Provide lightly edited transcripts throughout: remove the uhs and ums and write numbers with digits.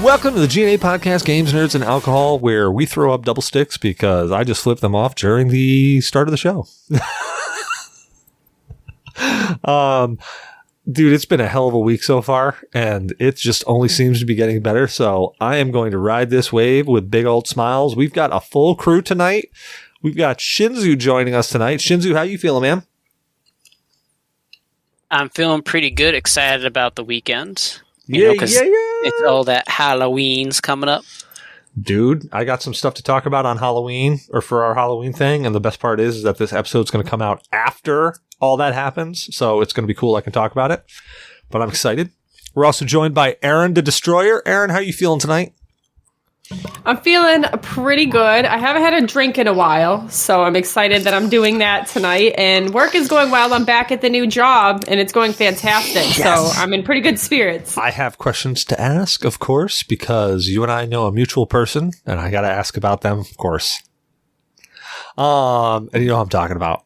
Welcome to the G.N.A. podcast, Games, Nerds, and Alcohol, where we throw up double sticks because I just flipped them off during the start of the show. Dude, it's been a hell of a week so far, and it just only seems to be getting better, so I am going to ride this wave with big old smiles. We've got a full crew tonight. We've got Shinzu joining us tonight. Shinzu, how you feeling, man? I'm feeling pretty good, excited about the weekend. Yeah. It's all that Halloween's coming up. Dude, I got some stuff to talk about on Halloween, or for our Halloween thing, and the best part is that this episode's going to come out after all that happens, so it's going to be cool. I can talk about it, but I'm excited. We're also joined by Erin, the Destroyer. Erin, how are you feeling tonight? I'm feeling pretty good. I haven't had a drink in a while, so I'm excited that I'm doing that tonight. And work is going well. I'm back at the new job, and it's going fantastic. Yes. So I'm in pretty good spirits. I have questions to ask, of course, because you and I know a mutual person, and I got to ask about them, of course. And you know what I'm talking about.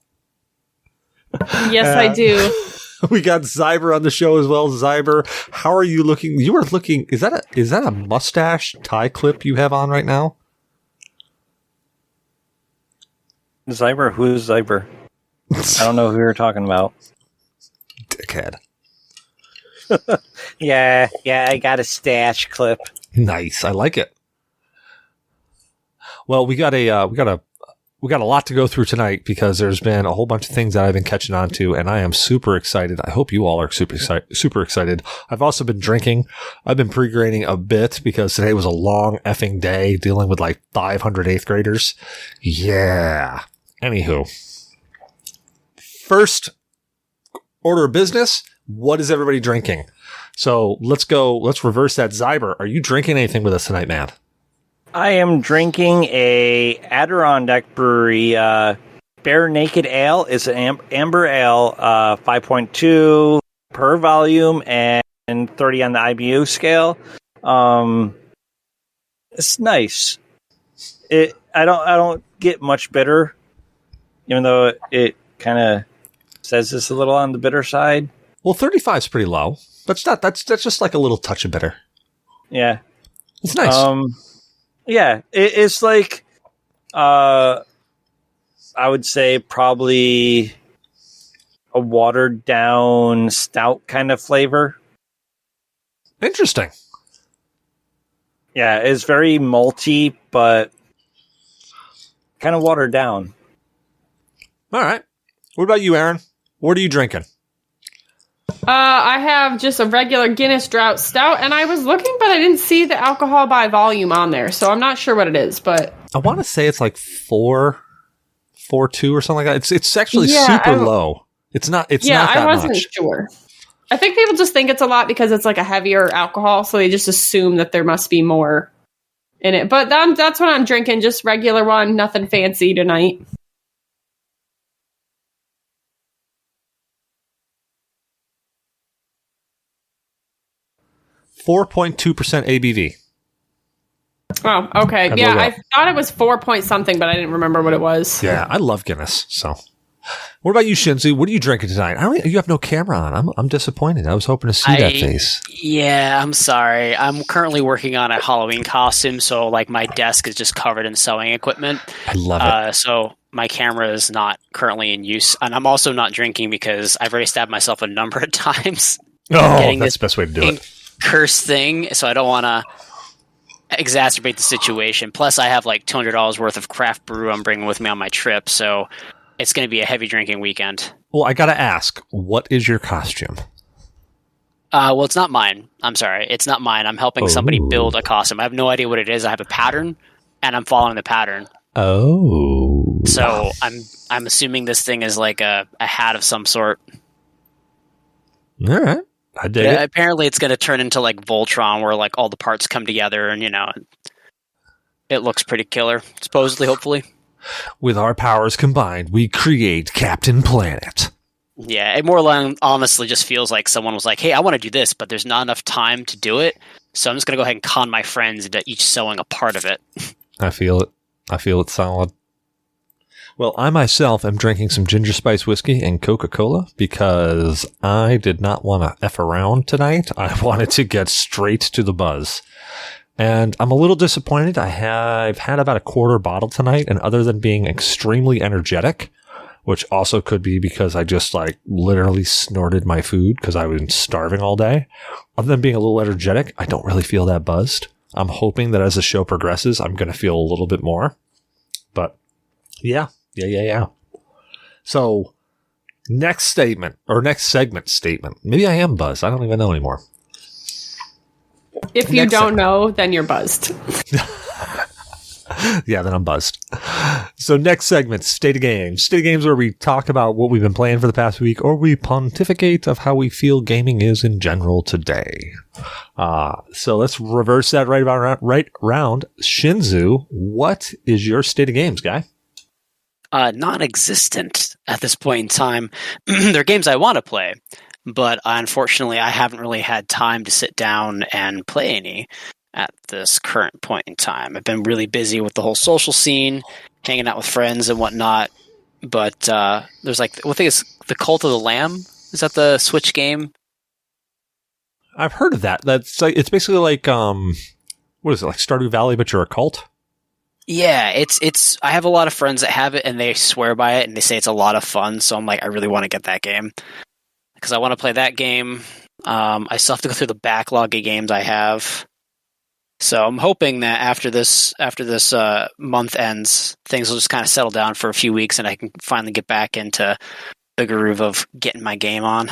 Yes, I do. We got Zyber on the show as well. Zyber, how are you looking? You are looking. Is that a mustache tie clip you have on right now? Zyber? Who's Zyber? I don't know who you're talking about. Dickhead. Yeah, I got a stash clip. Nice, I like it. Well, we got a lot to go through tonight because there's been a whole bunch of things that I've been catching on to, and I am super excited. I hope you all are super excited. I've also been drinking. I've been pre-grading a bit because today was a long effing day dealing with like 500 8th graders. Yeah. Anywho. First order of business, what is everybody drinking? So let's reverse that. Zyber, are you drinking anything with us tonight, man? I am drinking a Adirondack Brewery Bare Naked Ale. It's an amber ale, 5.2 per volume and 30 on the IBU scale. It's nice. I don't get much bitter, even though it kind of says it's a little on the bitter side. Well, 35 is pretty low. That's just like a little touch of bitter. Yeah, it's nice. Yeah, it's like, I would say probably a watered down stout kind of flavor. Interesting. Yeah, it's very malty, but kind of watered down. All right. What about you, Erin? What are you drinking? I have just a regular Guinness Drought Stout, and I was looking, but I didn't see the alcohol by volume on there, so I'm not sure what it is, but... I want to say it's like 4.2 or something like that. It's actually super low. It's not that much. Yeah, I wasn't sure. I think people just think it's a lot because it's like a heavier alcohol, so they just assume that there must be more in it. But that's what I'm drinking, just regular one, nothing fancy tonight. 4.2% ABV. Oh, okay. I thought it was 4 point something, but I didn't remember what it was. Yeah, I love Guinness. So, what about you, Shinzu? What are you drinking tonight? You have no camera on. I'm disappointed. I was hoping to see that face. Yeah, I'm sorry. I'm currently working on a Halloween costume, so like my desk is just covered in sewing equipment. I love it. So my camera is not currently in use, and I'm also not drinking because I've already stabbed myself a number of times. Oh, that's the best way to do it. Curse thing, so I don't want to exacerbate the situation. Plus, I have like $200 worth of craft brew I'm bringing with me on my trip, so it's going to be a heavy drinking weekend. Well, I got to ask, what is your costume? Well, it's not mine. I'm sorry. It's not mine. I'm helping somebody build a costume. I have no idea what it is. I have a pattern, and I'm following the pattern. Oh. So I'm assuming this thing is like a hat of some sort. All right. I dig it. Apparently it's going to turn into like Voltron where like all the parts come together and, it looks pretty killer, supposedly, hopefully. With our powers combined, we create Captain Planet. Yeah, it more honestly just feels like someone was like, hey, I want to do this, but there's not enough time to do it. So I'm just going to go ahead and con my friends into each sewing a part of it. I feel it. I feel it solid. Well, I myself am drinking some ginger spice whiskey and Coca-Cola because I did not want to F around tonight. I wanted to get straight to the buzz. And I'm a little disappointed. I've had about a quarter bottle tonight, and other than being extremely energetic, which also could be because I just like literally snorted my food because I was starving all day, other than being a little energetic, I don't really feel that buzzed. I'm hoping that as the show progresses, I'm going to feel a little bit more. But yeah. So next segment. Maybe I am buzzed. I don't even know anymore. If you don't know, then you're buzzed. Yeah, then I'm buzzed. So next segment, State of Games. State of Games where we talk about what we've been playing for the past week, or we pontificate of how we feel gaming is in general today. So let's reverse that right round. Shinzu, what is your State of Games, guy? Non-existent at this point in time. They're games I want to play, but unfortunately I haven't really had time to sit down and play any at this current point in time. I've been really busy with the whole social scene, hanging out with friends and whatnot, but there's like, what thing is the Cult of the Lamb? Is that the Switch game? I've heard of that. That's like, it's basically like, what is it, like Stardew Valley, but you're a cult? Yeah, it's. I have a lot of friends that have it, and they swear by it, and they say it's a lot of fun. So I'm like, I really want to get that game because I want to play that game. I still have to go through the backlog of games I have. So I'm hoping that after this month ends, things will just kind of settle down for a few weeks, and I can finally get back into the groove of getting my game on.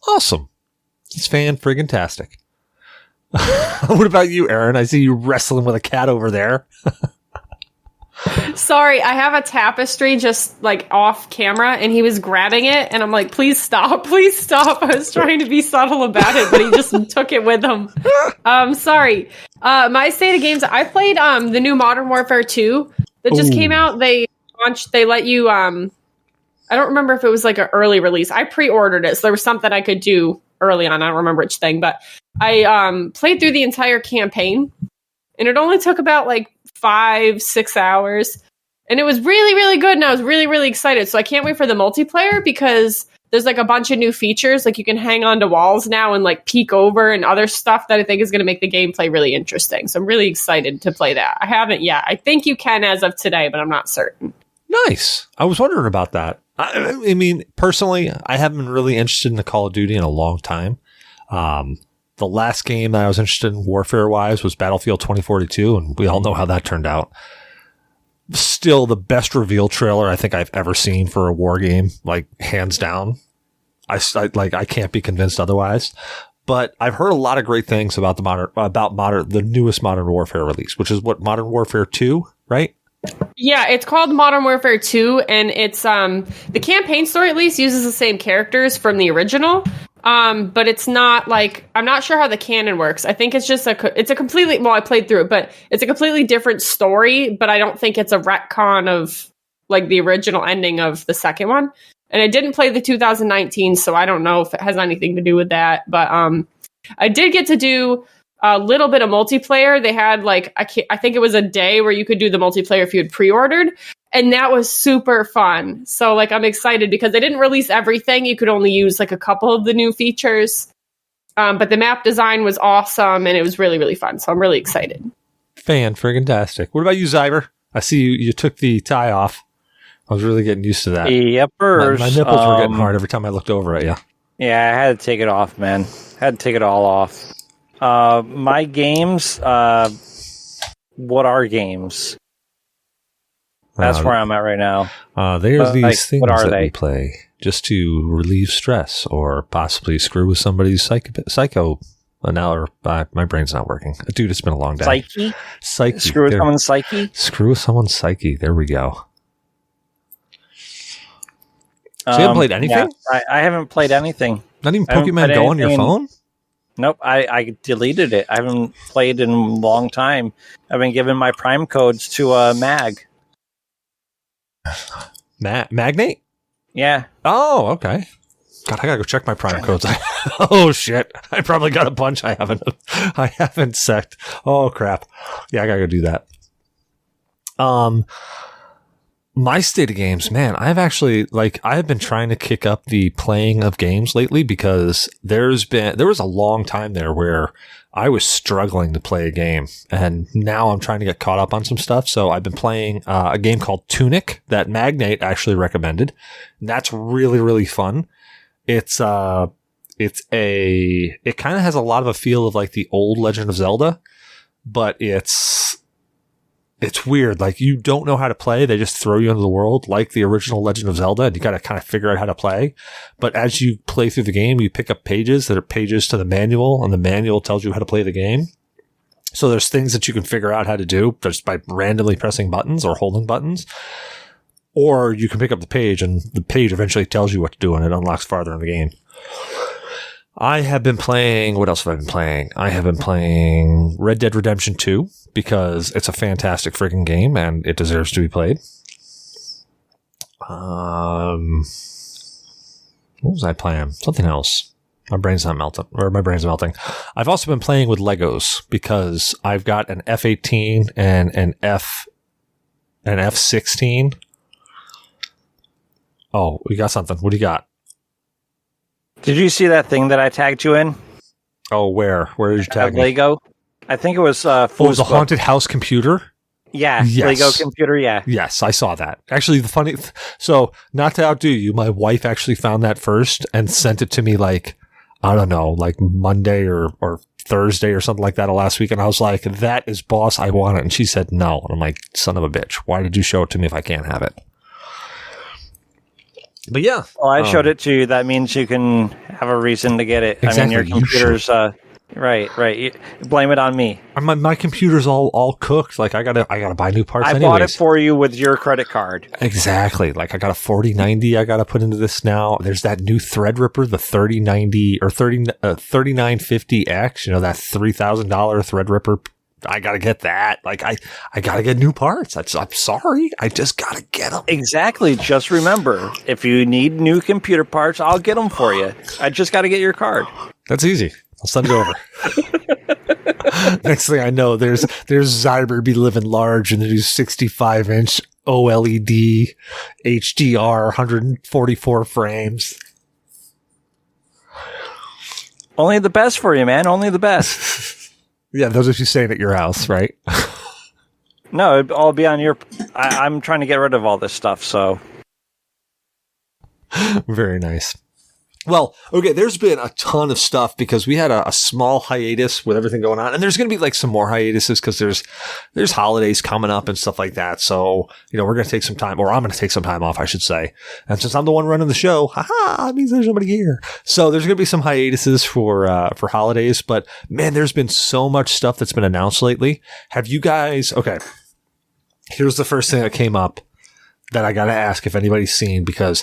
Awesome, it's fan-friggin-tastic. What about you, Erin? I see you wrestling with a cat over there. Sorry, I have a tapestry just like off camera, and he was grabbing it, and I'm like, please stop. I was trying to be subtle about it, but he just took it with him. Sorry. My State of Games, I played the new Modern Warfare 2 that just came out. They let you, I don't remember if it was like an early release. I pre-ordered it, so there was something I could do early on. I don't remember which thing, but I played through the entire campaign, and it only took about like 5-6 hours, and it was really, really good, and I was really, really excited. So I can't wait for the multiplayer because there's like a bunch of new features, like you can hang onto walls now and like peek over and other stuff that I think is going to make the gameplay really interesting. So I'm really excited to play that. I haven't yet. I think you can as of today, but I'm not certain. Nice. I was wondering about that. I mean, personally, I haven't been really interested in the Call of Duty in a long time. The last game that I was interested in warfare-wise was Battlefield 2042, and we all know how that turned out. Still the best reveal trailer I think I've ever seen for a war game, like hands down. I can't be convinced otherwise. But I've heard a lot of great things about the newest Modern Warfare release, which is what, Modern Warfare 2, right? Yeah, it's called Modern Warfare 2, and it's the campaign story at least uses the same characters from the original. But it's not like, I'm not sure how the canon works. I think it's just it's a completely, well, I played through it, but it's a completely different story, but I don't think it's a retcon of like the original ending of the second one. And I didn't play the 2019, so I don't know if it has anything to do with that. But I did get to do a little bit of multiplayer. They had like, I think it was a day where you could do the multiplayer if you had pre-ordered. And that was super fun. So like, I'm excited because they didn't release everything. You could only use like a couple of the new features. But the map design was awesome and it was really, really fun. So I'm really excited. Fan-friggin-tastic. What about you, Zyber? I see you took the tie off. I was really getting used to that. Yepers. My nipples were getting hard every time I looked over at you. Yeah, I had to take it off, man. Had to take it all off. My games, what are games? That's where I'm at right now. There's these things that they we play just to relieve stress or possibly screw with somebody's psycho. Now, or my brain's not working. Dude, it's been a long day. Psyche. Screw with someone's psyche? Screw with someone's psyche. There we go. So you haven't played anything? Yeah, I haven't played anything. Not even Pokemon Go on your phone? Nope, I deleted it. I haven't played in a long time. I've been giving my Prime codes to Mag. Magnate? Yeah. Oh, okay. God, I gotta go check my Prime codes. Oh shit! I probably got a bunch I haven't sect. Oh crap! Yeah, I gotta go do that. My state of games, man, I have been trying to kick up the playing of games lately because there was a long time there where I was struggling to play a game, and now I'm trying to get caught up on some stuff. So I've been playing a game called Tunic that Magnate actually recommended. And that's really, really fun. It kind of has a lot of a feel of like the old Legend of Zelda, but it's weird. Like, you don't know how to play. They just throw you into the world like the original Legend of Zelda, and you got to kind of figure out how to play. But as you play through the game, you pick up pages that are pages to the manual, and the manual tells you how to play the game. So there's things that you can figure out how to do just by randomly pressing buttons or holding buttons. Or you can pick up the page, and the page eventually tells you what to do, and it unlocks farther in the game. I have been playing, what else have I been playing? I have been playing Red Dead Redemption 2 because it's a fantastic freaking game and it deserves to be played. What was I playing? Something else. My brain's melting. I've also been playing with Legos because I've got an F-18 and an F-16. Oh, we got something. What do you got? Did you see that thing that I tagged you in? Oh, where? Where did you tag me? Lego. I think it was. It was a haunted house computer. Yeah, yes. Lego computer. Yeah. Yes, I saw that. Actually, so not to outdo you, my wife actually found that first and sent it to me like, I don't know, like Monday or Thursday or something like that of last week. And I was like, that is boss. I want it. And she said no. And I'm like, son of a bitch. Why did you show it to me if I can't have it? But yeah. Well, I showed it to you. That means you can have a reason to get it. Exactly. I mean, your computer's right. You blame it on me. My computer's all cooked. Like I gotta buy new parts. I bought it for you with your credit card. Exactly. Like I got a 4090 I gotta put into this now. There's that new Threadripper, the 3090 or 3950X, you know, that $3,000 Threadripper. I gotta get that. Like I gotta get new parts. I'm sorry. I just gotta get them. Exactly. Just remember, if you need new computer parts, I'll get them for you. I just gotta get your card. That's easy. I'll send it over. Next thing I know, there's Zyber be living large in the new 65-inch OLED HDR 144 frames. Only the best for you, man. Only the best. Yeah, those of you staying at your house, right? No, I'll be on your... I'm trying to get rid of all this stuff, so... Very nice. Well, okay, there's been a ton of stuff because we had a small hiatus with everything going on, and there's going to be like some more hiatuses because there's holidays coming up and stuff like that. So, you know, we're going to take some time, or I'm going to take some time off, I should say. And since I'm the one running the show, haha, it means there's nobody here. So there's going to be some hiatuses for holidays, but man, there's been so much stuff that's been announced lately. Have you guys, okay, here's the first thing that came up that I got to ask if anybody's seen because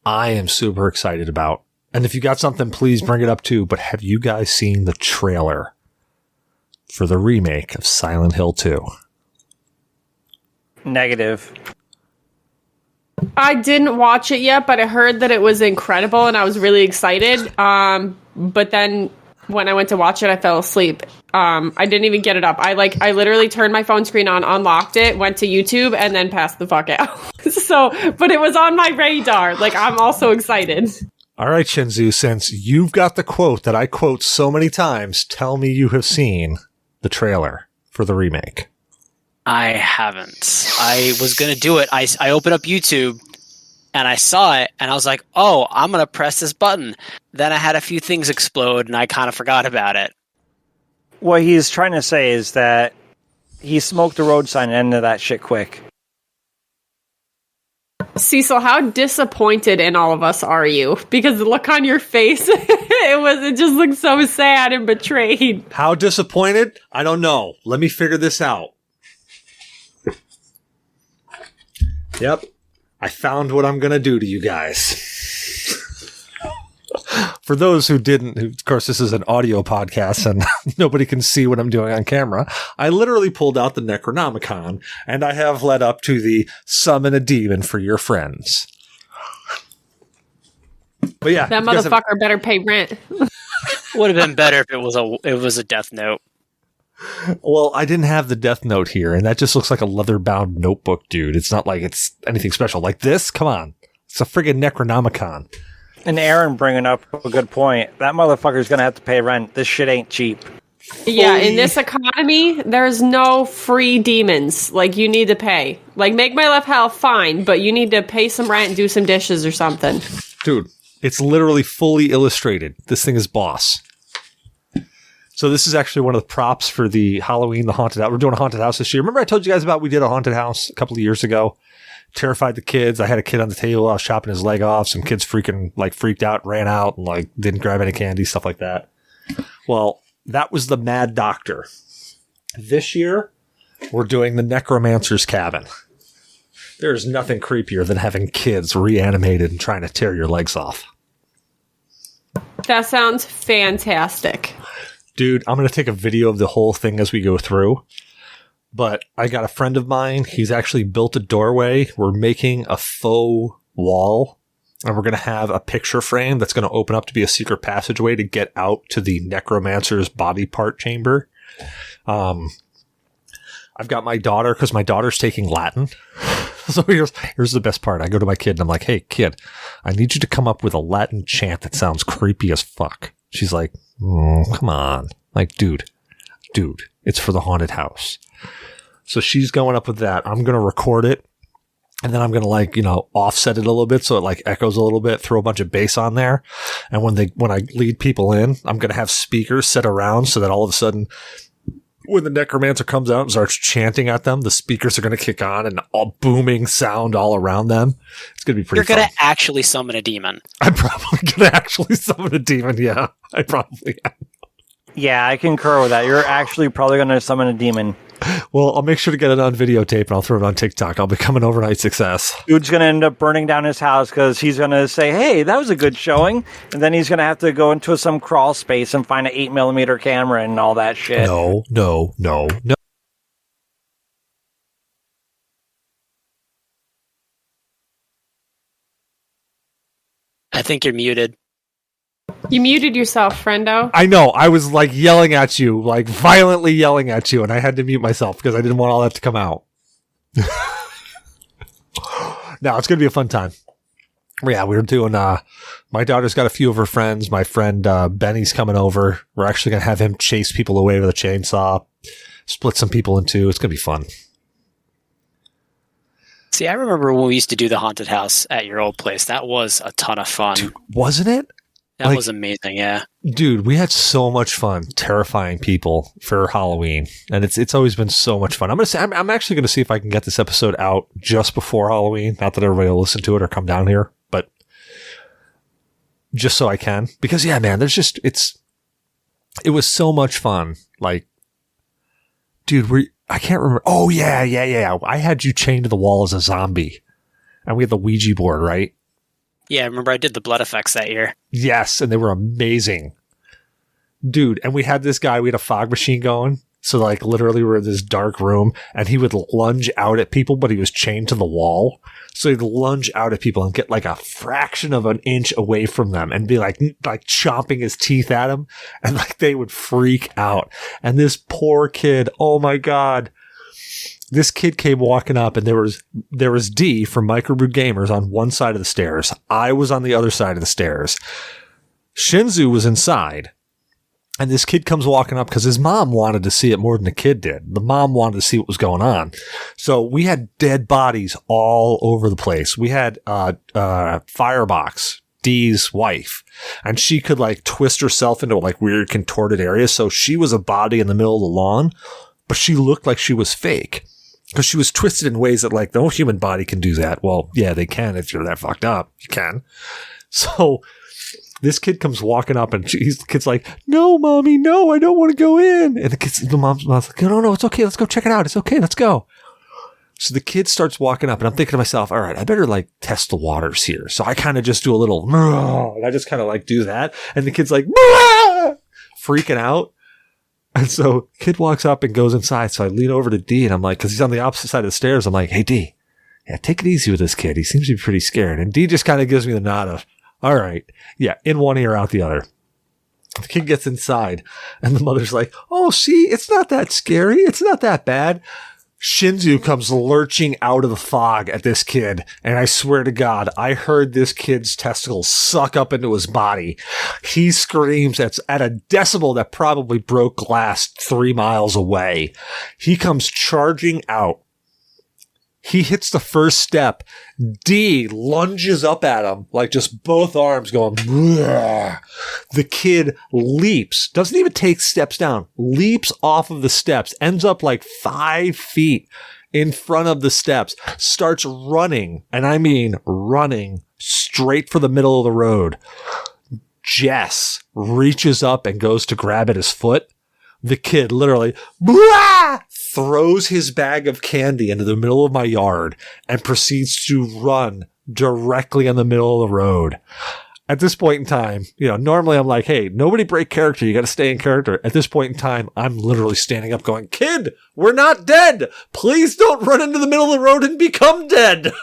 I am super excited about. And if you got something, please bring it up too. But have you guys seen the trailer for the remake of Silent Hill 2? Negative. I didn't watch it yet, but I heard that it was incredible and I was really excited. But then when I went to watch it, I fell asleep. I didn't even get it up. I literally turned my phone screen on, unlocked it, went to YouTube, and then passed the fuck out. But it was on my radar. Like, I'm also excited. All right, Shinzu, since you've got the quote that I quote so many times, tell me you have seen the trailer for the remake. I haven't. I was going to do it. I opened up YouTube and I saw it and I was like, oh, I'm going to press this button. Then I had a few things explode and I kind of forgot about it. What he's trying to say is that he smoked the road sign and ended that shit quick. Cecil, how disappointed in all of us are you? Because the look on your face, it just looked so sad and betrayed. How disappointed? I don't know. Let me figure this out. Yep. I found what I'm going to do to you guys. For those who didn't, of course, this is an audio podcast and nobody can see what I'm doing on camera. I literally pulled out the Necronomicon and I have led up to the summon a demon for your friends. But yeah, that motherfucker better pay rent. Would have been better if it was a Death Note. Well, I didn't have the Death Note here, and that just looks like a leather-bound notebook, dude. It's not like it's anything special. Like this? Come on. It's a friggin' Necronomicon. And Erin bringing up a good point. That motherfucker's going to have to pay rent. This shit ain't cheap. Yeah, in this economy, there's no free demons. Like, you need to pay. Like, make my life hell, fine, but you need to pay some rent and do some dishes or something. Dude, it's literally fully illustrated. This thing is boss. So this is actually one of the props for the Halloween, the haunted house. We're doing a haunted house this year. Remember I told you guys about we did a haunted house a couple of years ago? Terrified the kids. I had a kid on the table. I was chopping his leg off. Some kids freaked out, ran out, and like didn't grab any candy, stuff like that. Well, that was the Mad Doctor. This year, we're doing the Necromancer's Cabin. There's nothing creepier than having kids reanimated and trying to tear your legs off. That sounds fantastic. Dude, I'm going to take a video of the whole thing as we go through. But I got a friend of mine. He's actually built a doorway. We're making a faux wall. And we're going to have a picture frame that's going to open up to be a secret passageway to get out to the necromancer's body part chamber. I've got my daughter, because my daughter's taking Latin. So here's the best part. I go to my kid and I'm like, hey, kid, I need you to come up with a Latin chant that sounds creepy as fuck. She's like, come on. Like, dude, it's for the haunted house. So she's going up with that. I'm going to record it. And then I'm going to offset it a little bit so it echoes a little bit, throw a bunch of bass on there. And when I lead people in, I'm going to have speakers set around so that all of a sudden when the necromancer comes out and starts chanting at them, the speakers are going to kick on and all booming sound all around them. It's going to be pretty fun. You're going to actually summon a demon. I'm probably going to actually summon a demon. Yeah, I probably am. Yeah, I concur with that. You're actually probably going to summon a demon. Well, I'll make sure to get it on videotape and I'll throw it on TikTok. I'll become an overnight success. Dude's going to end up burning down his house because he's going to say, hey, that was a good showing. And then he's going to have to go into some crawl space and find an 8mm camera and all that shit. No. I think you're muted. You muted yourself, friendo. I know. I was yelling at you, violently yelling at you, and I had to mute myself because I didn't want all that to come out. No, it's going to be a fun time. Yeah, we were doing, my daughter's got a few of her friends. My friend Benny's coming over. We're actually going to have him chase people away with a chainsaw, split some people in two. It's going to be fun. See, I remember when we used to do the haunted house at your old place. That was a ton of fun. Dude, wasn't it? That was amazing, yeah. Dude, we had so much fun terrifying people for Halloween, and it's always been so much fun. I'm actually gonna see if I can get this episode out just before Halloween. Not that everybody will listen to it or come down here, but just so I can. Because yeah, man, it was so much fun. Dude, I can't remember. Oh yeah. I had you chained to the wall as a zombie, and we had the Ouija board, right? Yeah, I remember I did the blood effects that year. Yes, and they were amazing. Dude, and we had this guy, we had a fog machine going. So literally we're in this dark room and he would lunge out at people, but he was chained to the wall. So he'd lunge out at people and get a fraction of an inch away from them and be like chomping his teeth at them. And they would freak out. And this poor kid, oh my God. This kid came walking up and there was D from Microbrew Gamers on one side of the stairs. I was on the other side of the stairs. Shinzu was inside. And this kid comes walking up because his mom wanted to see it more than the kid did. The mom wanted to see what was going on. So we had dead bodies all over the place. We had Firebox, D's wife, and she could twist herself into weird contorted areas. So she was a body in the middle of the lawn, but she looked like she was fake. Because she was twisted in ways that no human body can do that. Well, yeah, they can if you're that fucked up. You can. So this kid comes walking up and the kid's like, no, mommy, no, I don't want to go in. And the mom's like, no, it's okay. Let's go check it out. It's okay. Let's go. So the kid starts walking up and I'm thinking to myself, all right, I better test the waters here. So I kind of just do a little, and I just kind of do that. And the kid's like, freaking out. And so kid walks up and goes inside. So I lean over to D and I'm like, because he's on the opposite side of the stairs. I'm like, hey, D, yeah, take it easy with this kid. He seems to be pretty scared. And D just kind of gives me the nod of, all right. Yeah, in one ear, out the other. The kid gets inside, and the mother's like, oh, see, it's not that scary. It's not that bad. Shinzu comes lurching out of the fog at this kid, and I swear to God, I heard this kid's testicles suck up into his body. He screams at a decibel that probably broke glass 3 miles away. He comes charging out. He hits the first step. D lunges up at him, like just both arms going, bleh. The kid leaps, doesn't even take steps down, leaps off of the steps, ends up like 5 feet in front of the steps, starts running, and I mean running straight for the middle of the road. Jess reaches up and goes to grab at his foot. The kid literally blah, throws his bag of candy into the middle of my yard and proceeds to run directly in the middle of the road. At this point in time, normally I'm like, hey, nobody break character. You got to stay in character. At this point in time, I'm literally standing up going, kid, we're not dead. Please don't run into the middle of the road and become dead.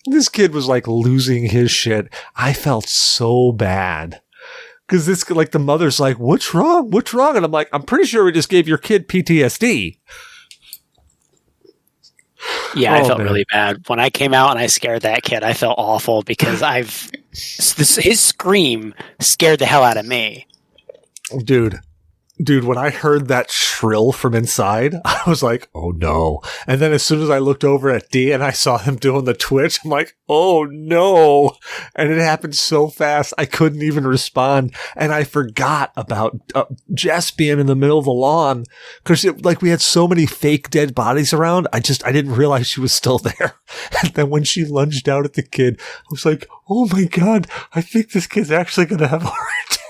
This kid was like losing his shit. I felt so bad. Because the mother's like, what's wrong? What's wrong? And I'm like, I'm pretty sure we just gave your kid PTSD. Yeah, I felt really bad. When I came out and I scared that kid, I felt awful because his scream scared the hell out of me. Dude, when I heard that shrill from inside, I was like, oh no. And then as soon as I looked over at D and I saw him doing the twitch, I'm like, oh no. And it happened so fast, I couldn't even respond. And I forgot about Jess being in the middle of the lawn because we had so many fake dead bodies around. I didn't realize she was still there. And then when she lunged out at the kid, I was like, oh my God, I think this kid's actually going to have a heart attack.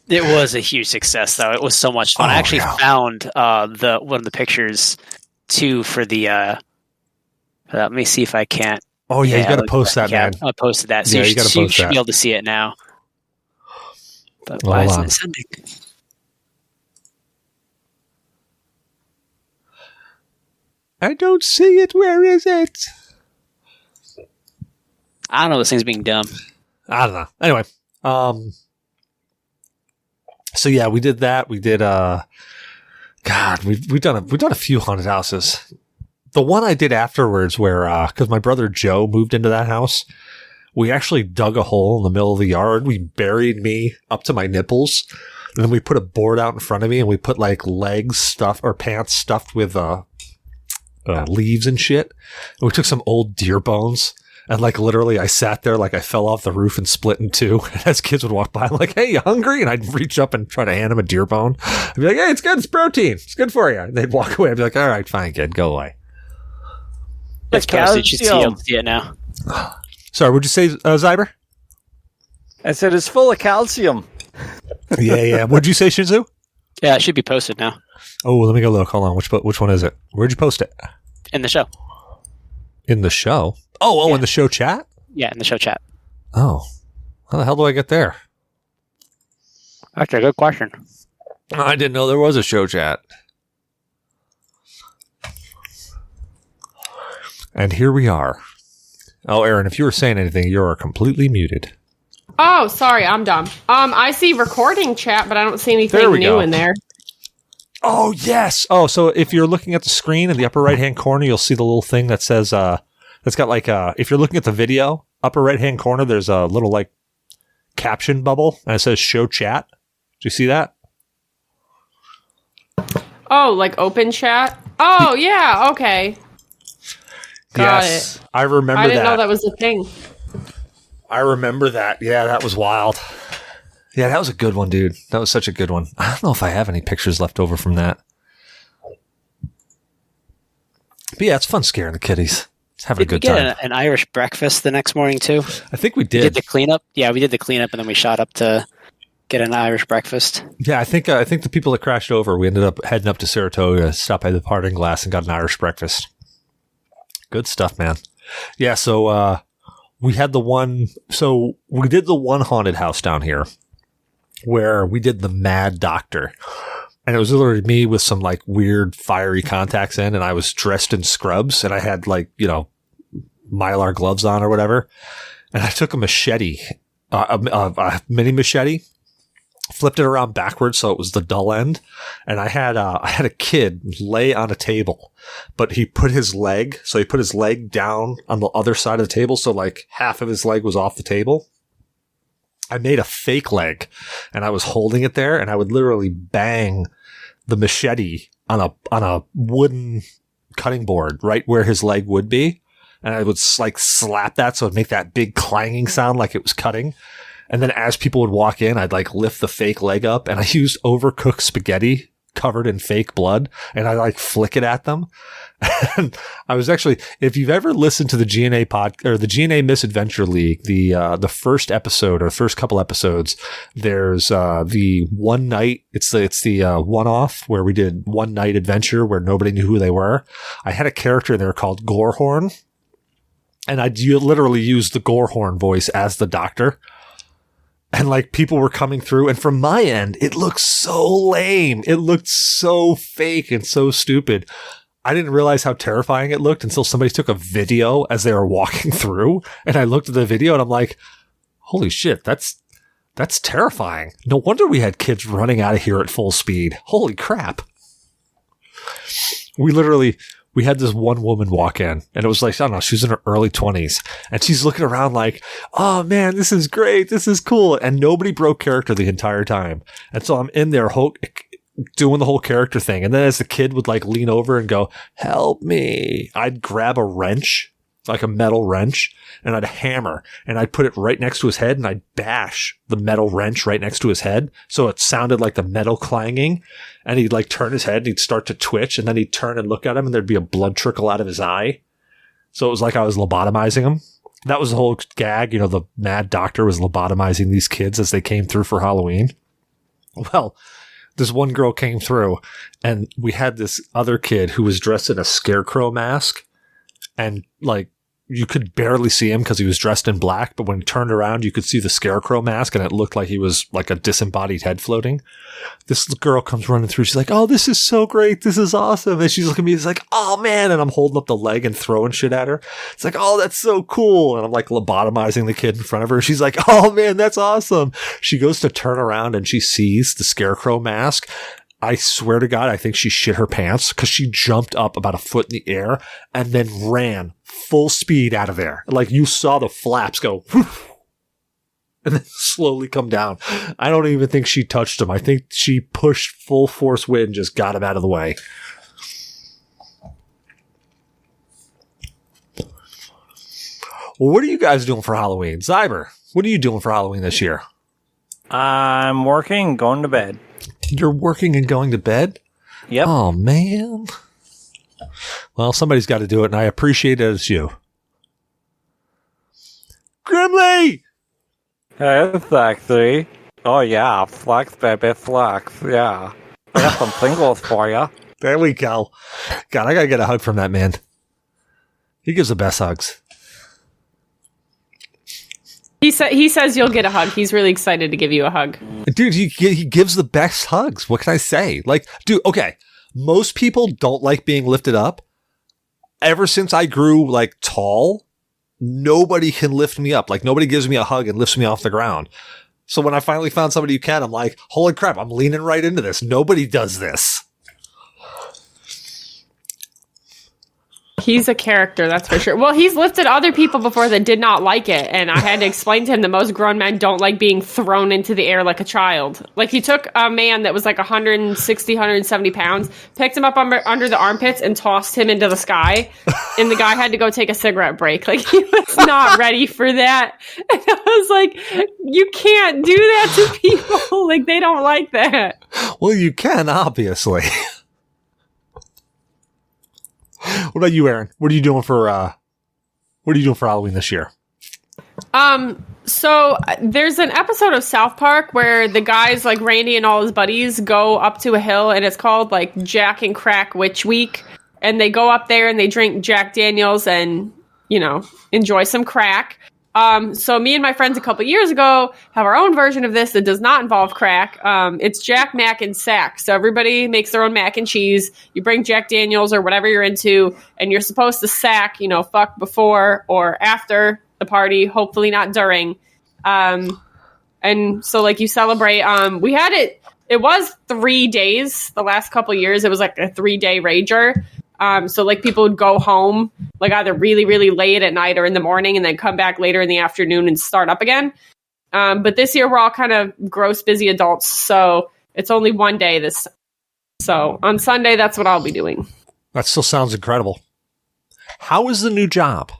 It was a huge success, though. It was so much fun. I actually found one of the pictures too for the. Let me see if I can't. Oh yeah, you got to post that, man. I posted that, so you got to post that. Be able to see it now. But why isn't it sending? I don't see it. Where is it? I don't know. This thing's being dumb. I don't know. Anyway, so yeah, we did that. We did we've done a few haunted houses. The one I did afterwards where because my brother Joe moved into that house, we actually dug a hole in the middle of the yard. We buried me up to my nipples, and then we put a board out in front of me, and we put like legs stuffed or pants stuffed with leaves and shit. And we took some old deer bones. And literally I sat there I fell off the roof and split in two. And as kids would walk by, I'm like, hey, you hungry? And I'd reach up and try to hand them a deer bone. I'd be like, hey, it's good. It's protein. It's good for you. And they'd walk away. I'd be like, all right, fine, kid. Go away. It's posted. You should see it now. Sorry, what'd you say, Zyber? I said it's full of calcium. Yeah. What'd you say, Shinzu? Yeah, it should be posted now. Oh, let me go look. Hold on. Which one is it? Where'd you post it? In the show. In the show? Oh, yeah. In the show chat? Yeah, in the show chat. Oh. How the hell do I get there? That's a good question. I didn't know there was a show chat. And here we are. Oh, Erin, if you were saying anything, you are completely muted. Oh, sorry, I'm dumb. I see recording chat, but I don't see anything new in there. Oh, yes. Oh, so if you're looking at the screen in the upper right-hand corner, you'll see the little thing that says, that's got if you're looking at the video, upper right-hand corner, there's a little caption bubble, and it says show chat. Do you see that? Oh, open chat? Oh, yeah, okay. Got it. I remember that. I didn't know that was a thing. I remember that. Yeah, that was wild. Yeah, that was a good one, dude. That was such a good one. I don't know if I have any pictures left over from that. But yeah, it's fun scaring the kiddies. It's having a good time. Did we get an Irish breakfast the next morning, too? I think we did. We did the cleanup? Yeah, we did the cleanup, and then we shot up to get an Irish breakfast. Yeah, I think the people that crashed over, we ended up heading up to Saratoga, stopped by the Parting Glass, and got an Irish breakfast. Good stuff, man. Yeah, so we had we did the one haunted house down here where we did the Mad Doctor. And it was literally me with some weird fiery contacts in, and I was dressed in scrubs, and I had Mylar gloves on or whatever. And I took a machete a mini machete, flipped it around backwards so it was the dull end, and I had a kid lay on a table, but he put his leg down on the other side of the table, so like half of his leg was off the table. I made a fake leg, and I was holding it there, and I would literally bang the machete on a wooden cutting board right where his leg would be, and I would like slap that so it'd make that big clanging sound like it was cutting. And then as people would walk in, I'd like lift the fake leg up, and I used overcooked spaghetti covered in fake blood, and I like flick it at them. And I was actually, if you've ever listened to the G.N.A or the G.N.A Misadventure League, the first episode or first couple episodes, there's the one night, it's the one-off where we did one night adventure where nobody knew who they were. I had a character there called Gorehorn, and you literally used the Gorehorn voice as the doctor. And like people were coming through, and from my end, it looked so lame. It looked so fake and so stupid. I didn't realize how terrifying it looked until somebody took a video as they were walking through, and I looked at the video and I'm like, holy shit, that's terrifying. No wonder we had kids running out of here at full speed. Holy crap. We had this one woman walk in, and it was like, I don't know, she was in her early 20s, and she's looking around like, oh man, this is great, this is cool, and nobody broke character the entire time. And so I'm in there doing the whole character thing, and then as the kid would like lean over and go, help me, I'd grab a wrench, like a metal wrench, and I'd hammer, and I'd put it right next to his head, and I'd bash the metal wrench right next to his head, so it sounded like the metal clanging, and he'd like turn his head, and he'd start to twitch, and then he'd turn and look at him, and there'd be a blood trickle out of his eye. So it was like I was lobotomizing him. That was the whole gag, the mad doctor was lobotomizing these kids as they came through for Halloween. Well, this one girl came through, and we had this other kid who was dressed in a scarecrow mask, and like you could barely see him because he was dressed in black, but when he turned around, you could see the scarecrow mask, and it looked like he was like a disembodied head floating. This girl comes running through. She's like, oh, this is so great. This is awesome. And she's looking at me. She's like, oh man. And I'm holding up the leg and throwing shit at her. It's like, oh, that's so cool. And I'm like lobotomizing the kid in front of her. She's like, oh man, that's awesome. She goes to turn around and she sees the scarecrow mask. I swear to God, I think she shit her pants because she jumped up about a foot in the air and then ran full speed out of there. Like you saw the flaps go and then slowly come down. I don't even think she touched him. I think she pushed full force wind and just got him out of the way. Well, what are you guys doing for Halloween? Zyber, what are you doing for Halloween this year? I'm working, going to bed. You're working and going to bed? Yep. Oh, man. Well, somebody's got to do it, and I appreciate it as you. Grimly! Hey, sexy. Oh, yeah. Flex, baby, flex. Yeah. I got some singles for you. There we go. God, I got to get a hug from that man. He gives the best hugs. He says you'll get a hug. He's really excited to give you a hug. Dude, he gives the best hugs. What can I say? Like, dude, okay. Most people don't like being lifted up. Ever since I grew, like, tall, nobody can lift me up. Like, nobody gives me a hug and lifts me off the ground. So when I finally found somebody who can, I'm like, holy crap, I'm leaning right into this. Nobody does this. He's a character, that's for sure. Well, he's lifted other people before that did not like it, and I had to explain to him that most grown men don't like being thrown into the air like a child. Like, he took a man that was like 160, 170 pounds, picked him up under the armpits, and tossed him into the sky, and the guy had to go take a cigarette break. Like, he was not ready for that. And I was like, you can't do that to people. Like, they don't like that. Well, you can, obviously. What about you, Erin? What are you doing for Halloween this year? So there's an episode of South Park where the guys like Randy and all his buddies go up to a hill, and it's called like Jack and Crack Witch Week, and they go up there and they drink Jack Daniels and, enjoy some crack. So me and my friends a couple years ago have our own version of this that does not involve crack. It's Jack, Mac, and Sack. So everybody makes their own mac and cheese. You bring Jack Daniels or whatever you're into, and you're supposed to sack, fuck before or after the party, hopefully not during. And so like you celebrate, we had it was 3 days the last couple years. It was like a 3-day rager. So like people would go home like either really, really late at night or in the morning and then come back later in the afternoon and start up again. But this year we're all kind of gross busy adults. So it's only 1 day this. So on Sunday, that's what I'll be doing. That still sounds incredible. How is the new job?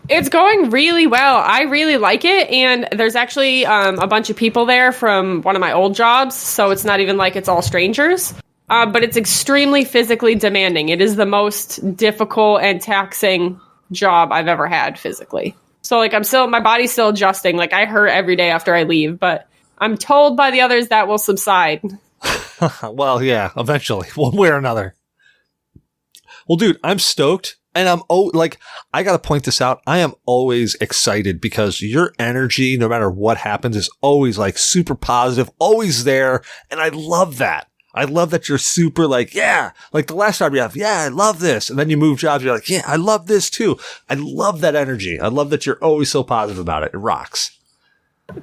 It's going really well. I really like it. And there's actually a bunch of people there from one of my old jobs. So it's not even like it's all strangers. But it's extremely physically demanding. It is the most difficult and taxing job I've ever had physically. So like my body's still adjusting. Like I hurt every day after I leave, but I'm told by the others that will subside. Well, yeah, eventually, one way or another. Well, dude, I'm stoked. And I got to point this out. I am always excited because your energy, no matter what happens, is always like super positive, always there. And I love that. I love that you're super like, yeah, like the last job you have. Yeah, I love this. And then you move jobs. You're like, yeah, I love this too. I love that energy. I love that you're always so positive about it. It rocks.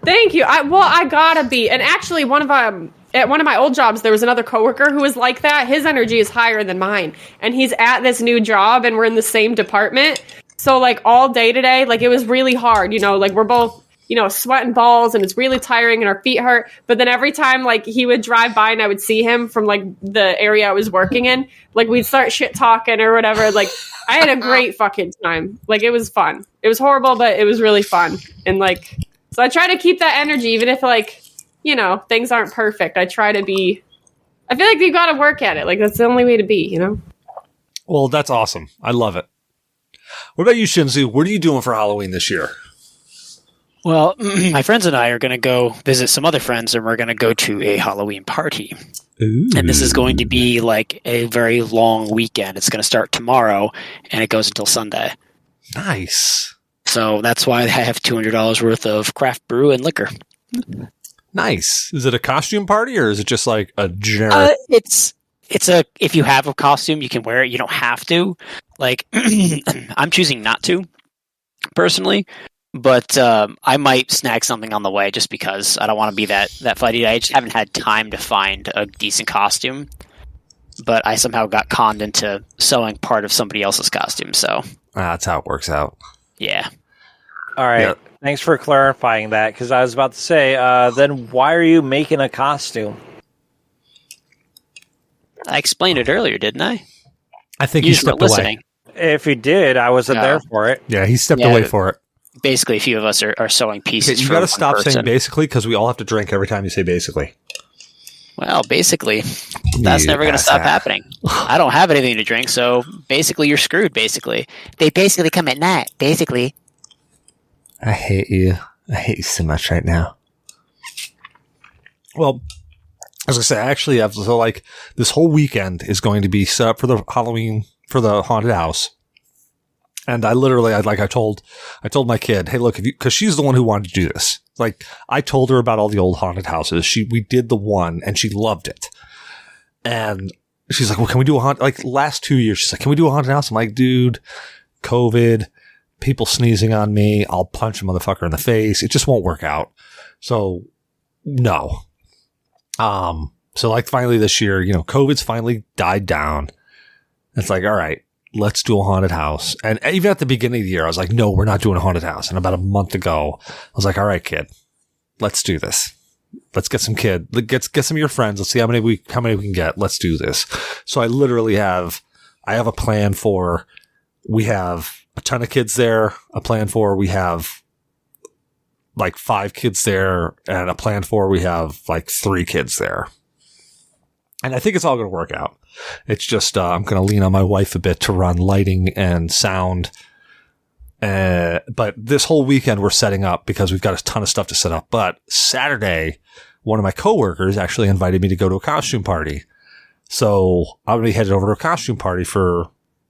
Thank you. I gotta be. And actually at one of my old jobs, there was another coworker who was like that. His energy is higher than mine. And he's at this new job and we're in the same department. So like all day today, like it was really hard, like we're both, sweating balls and it's really tiring and our feet hurt. But then every time like he would drive by and I would see him from like the area I was working in, like we'd start shit talking or whatever. Like I had a great fucking time. Like it was fun. It was horrible, but it was really fun. And like, so I try to keep that energy, even if like, things aren't perfect. I feel like you got to work at it. Like that's the only way to be, Well, that's awesome. I love it. What about you, Shinzu? What are you doing for Halloween this year? Well, my friends and I are going to go visit some other friends and we're going to go to a Halloween party. Ooh. And this is going to be like a very long weekend. It's going to start tomorrow and it goes until Sunday. Nice. So that's why I have $200 worth of craft brew and liquor. Nice. Is it a costume party or is it just like a generic? If you have a costume, you can wear it. You don't have to. Like, I'm choosing not to, personally. But I might snag something on the way just because I don't want to be that flighty. I just haven't had time to find a decent costume. But I somehow got conned into sewing part of somebody else's costume. So That's how it works out. Yeah. All right. Yeah. Thanks for clarifying that, because I was about to say, then why are you making a costume? I explained it earlier, didn't I? I think you stepped away. If you did, I wasn't there for it. Yeah, he stepped away for it. Basically, a few of us are sewing pieces. Okay, you got to stop saying basically, because we all have to drink every time you say basically. Well, basically, that's never going to stop happening. I don't have anything to drink, so basically you're screwed, basically. They basically come at night, basically. I hate you. I hate you so much right now. Well, as I say, I actually have, so like, this whole weekend is going to be set up for the Halloween, for the haunted house. And I literally, I told my kid, hey, look, because she's the one who wanted to do this. Like, I told her about all the old haunted houses. We did the one, and she loved it. And she's like, well, can we do a haunted, like, last 2 years, she's like, can we do a haunted house? I'm like, dude, COVID, people sneezing on me, I'll punch a motherfucker in the face. It just won't work out. So, no. So, like, finally this year, COVID's finally died down. It's like, all right. Let's do a haunted house. And even at the beginning of the year, I was like, no, we're not doing a haunted house. And about a month ago, I was like, all right, kid, let's do this. Let's get some get some of your friends. Let's see how many we can get. Let's do this. So I literally have a plan for, we have a ton of kids there, a plan for, we have like 5 kids there, and a plan for, we have like 3 kids there. And I think it's all going to work out. It's just, I'm going to lean on my wife a bit to run lighting and sound. But this whole weekend we're setting up because we've got a ton of stuff to set up. But Saturday, one of my coworkers actually invited me to go to a costume party. So I'm going to be headed over to a costume party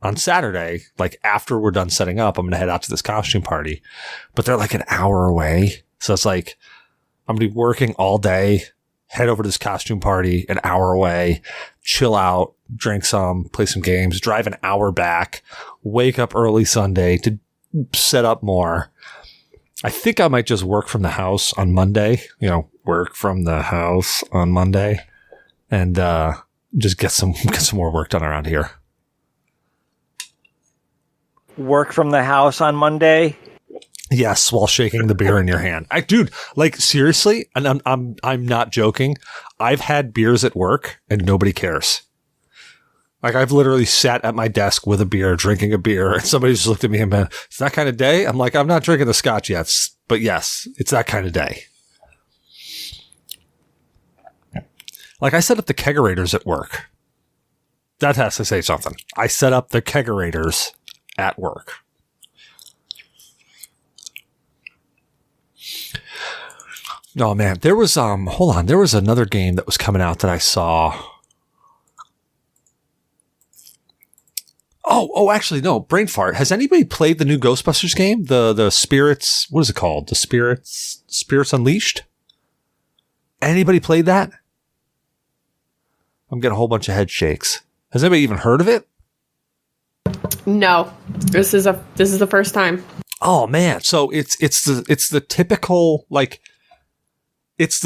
on Saturday. Like after we're done setting up, I'm going to head out to this costume party. But they're like an hour away. So it's like, I'm going to be working all day. Head over to this costume party, an hour away, chill out, drink some, play some games, drive an hour back, wake up early Sunday to set up more. I think I might just work from the house on Monday. Work from the house on Monday, and just get some more work done around here. Work from the house on Monday. Yes, while shaking the beer in your hand. Dude, like seriously, and I'm not joking. I've had beers at work and nobody cares. Like I've literally sat at my desk with a beer, drinking a beer, and somebody just looked at me and been, "It's that kind of day." I'm like, I'm not drinking the scotch yet, but yes, it's that kind of day. Like I set up the kegerators at work. That has to say something. I set up the kegerators at work. Oh man, there was there was another game that was coming out that I saw. Oh, actually, no, brain fart. Has anybody played the new Ghostbusters game? The Spirits, what is it called? The Spirits Unleashed? Anybody played that? I'm getting a whole bunch of head shakes. Has anybody even heard of it? No. This is the first time. Oh man, so it's the typical like it's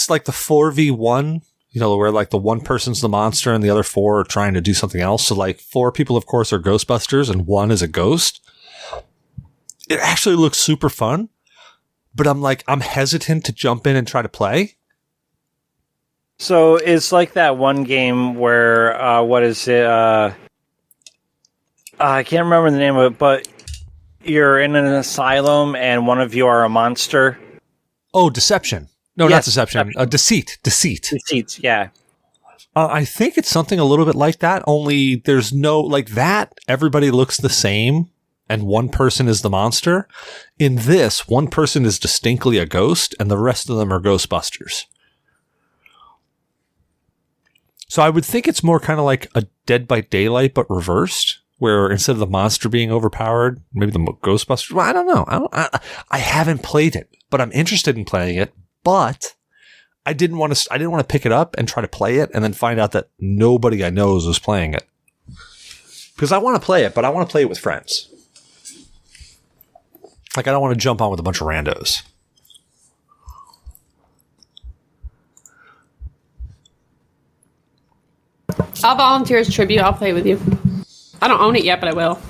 like the 4v1, where like the one person's the monster and the other four are trying to do something else. So like 4 people, of course, are Ghostbusters and 1 is a ghost. It actually looks super fun, but I'm hesitant to jump in and try to play. So it's like that one game where, what is it? I can't remember the name of it, but you're in an asylum and one of you are a monster. Oh, Deception. No, yes, not Deception. Deceit. Deceit, yeah. I think it's something a little bit like that, only there's no, like that, everybody looks the same, and one person is the monster. In this, one person is distinctly a ghost, and the rest of them are Ghostbusters. So I would think it's more kind of like a Dead by Daylight, but reversed, where instead of the monster being overpowered, maybe the Ghostbusters, well, I don't know. I haven't played it, but I'm interested in playing it. But I didn't want to pick it up and try to play it and then find out that nobody I know is playing it. Because I want to play it, but I want to play it with friends. Like, I don't want to jump on with a bunch of randos. I'll volunteer as tribute. I'll play with you. I don't own it yet, but I will.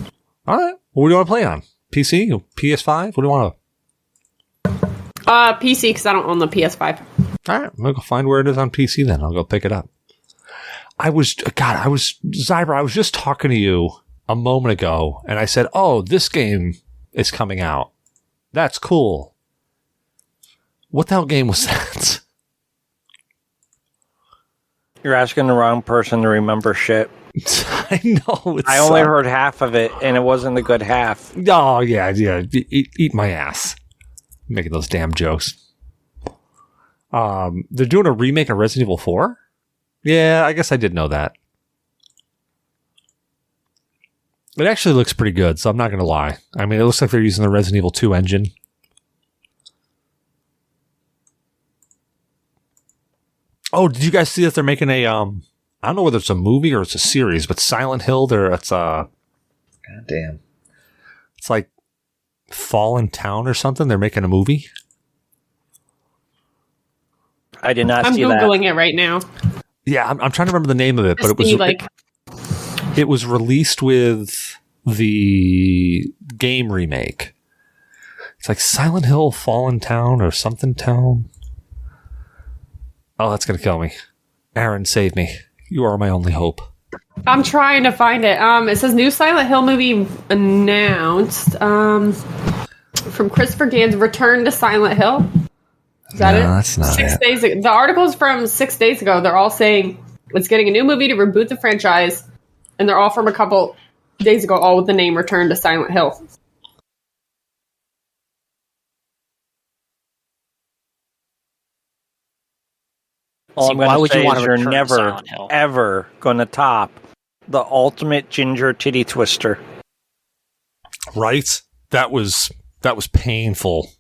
All right. What do you want to play on? PC? PS5? What do you want to... PC, because I don't own the PS5. All right, I'm going to go find where it is on PC then. I'll go pick it up. Zyber, I was just talking to you a moment ago, and I said, oh, this game is coming out. That's cool. What the hell game was that? You're asking the wrong person to remember shit. I know. I only heard half of it, and it wasn't the good half. Oh, yeah. Eat my ass. Making those damn jokes. They're doing a remake of Resident Evil 4? Yeah, I guess I did know that. It actually looks pretty good, so I'm not going to lie. I mean, it looks like they're using the Resident Evil 2 engine. Oh, did you guys see that they're making a, I don't know whether it's a movie or it's a series, but Silent Hill, God damn. It's like Fallen Town or something. They're making a movie. I did not see that. I'm Googling it right now. Yeah, I'm trying to remember the name of it, but it was released with the game remake. It's like Silent Hill Fallen Town or something town. Oh, that's going to kill me. Erin, save me. You are my only hope. I'm trying to find it. It says new Silent Hill movie announced. From Christopher Gann's Return to Silent Hill. Is that it? That's not 6 it. days ago. The article's from 6 days ago. They're all saying it's getting a new movie to reboot the franchise. And they're all from a couple days ago, all with the name Return to Silent Hill. All I'm why going would to you say want is to you're return to never, Silent Hill? ever going to top the ultimate ginger titty twister. Right? That was painful.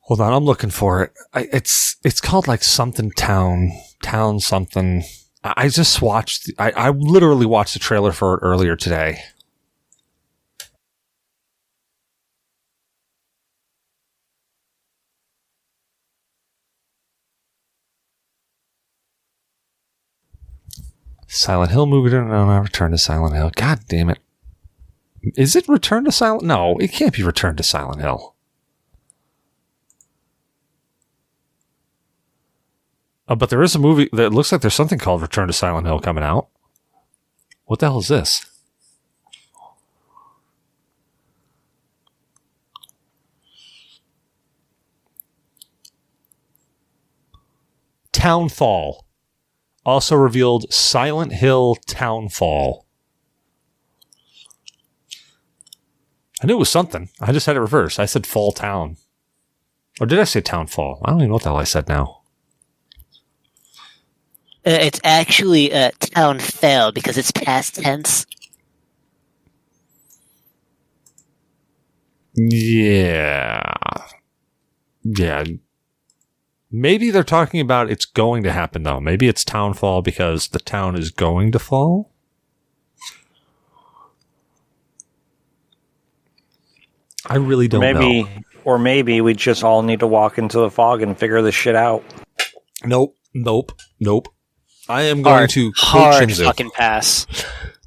Hold on, I'm looking for it. It's called like something town something. I just watched. I literally watched the trailer for it earlier today. Silent Hill movie. No, not Return to Silent Hill. God damn it. Is it Return to Silent? No, it can't be Return to Silent Hill. But there is a movie that looks like there's something called Return to Silent Hill coming out. What the hell is this? Townfall. Also revealed Silent Hill Townfall. I knew it was something. I just had it reversed. I said Fall Town. Or did I say Townfall? I don't even know what the hell I said now. It's actually Townfell because it's past tense. Yeah. Yeah. Maybe they're talking about it's going to happen, though. Maybe it's Townfall because the town is going to fall. I really don't know. Maybe we just all need to walk into the fog and figure this shit out. Nope. I am going to quote hard Shinzu. Fucking pass.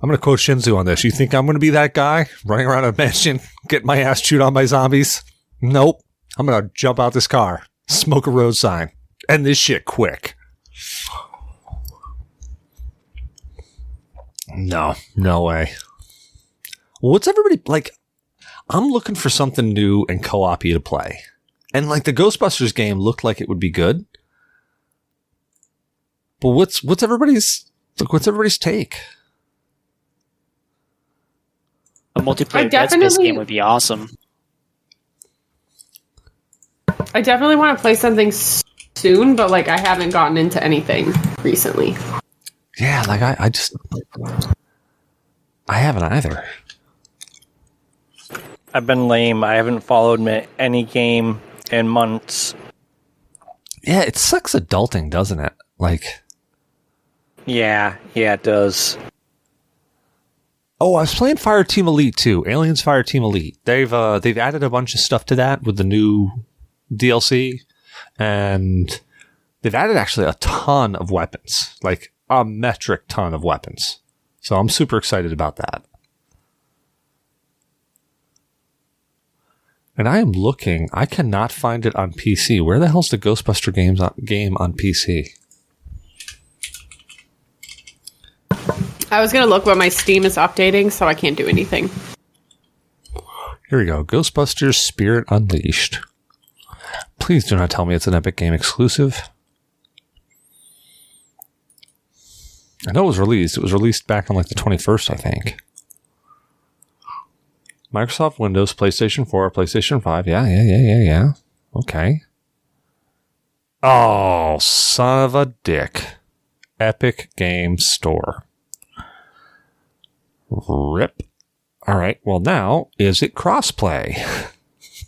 I'm going to quote Shinzu on this. You think I'm going to be that guy running around a mansion, getting my ass chewed on by zombies? Nope. I'm going to jump out this car, smoke a road sign, end this shit quick. No way. What's everybody like? I'm looking for something new and co-op-y to play. And like the Ghostbusters game looked like it would be good. But what's everybody's take? A multiplayer Dead Space game would be awesome. I definitely want to play something soon, but like I haven't gotten into anything recently. Yeah, like I haven't either. I've been lame. I haven't followed any game in months. Yeah, it sucks adulting, doesn't it? Like, yeah, it does. Oh, I was playing Fireteam Elite too. Aliens Fireteam Elite. They've added a bunch of stuff to that with the new DLC, and they've added actually a ton of weapons, like a metric ton of weapons. So I'm super excited about that. And I am looking. I cannot find it on PC. Where the hell's the Ghostbuster game on PC? I was going to look, but my Steam is updating, so I can't do anything. Here we go. Ghostbusters Spirit Unleashed. Please do not tell me it's an Epic Game exclusive. I know it was released. It was released back on like the 21st, I think. Microsoft Windows, PlayStation 4, PlayStation 5. Yeah. Okay. Oh, son of a dick. Epic Games Store. Rip. All right. Well, now, is it crossplay?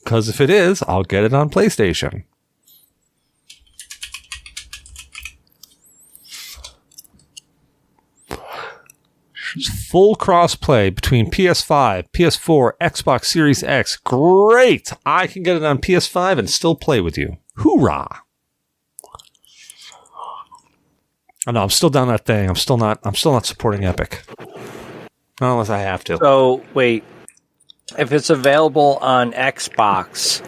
Because if it is, I'll get it on PlayStation. Full crossplay between PS5, PS4, Xbox Series X. Great! I can get it on PS5 and still play with you. Hoorah! Oh, no, I'm still down that thing. I'm still not supporting Epic. Not unless I have to. So, wait. If it's available on Xbox,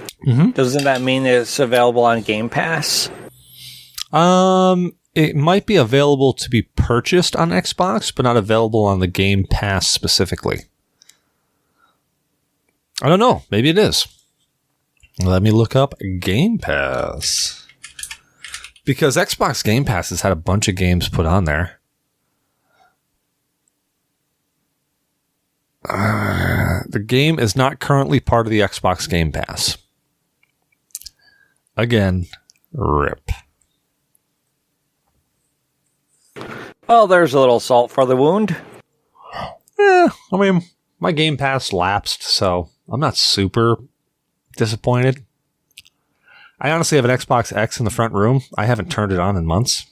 doesn't that mean that it's available on Game Pass? It might be available to be purchased on Xbox, but not available on the Game Pass specifically. I don't know. Maybe it is. Let me look up Game Pass. Because Xbox Game Pass has had a bunch of games put on there. The game is not currently part of the Xbox Game Pass. Again, rip. Well, there's a little salt for the wound. I mean, my Game Pass lapsed, so I'm not super disappointed. I honestly have an Xbox X in the front room. I haven't turned it on in months.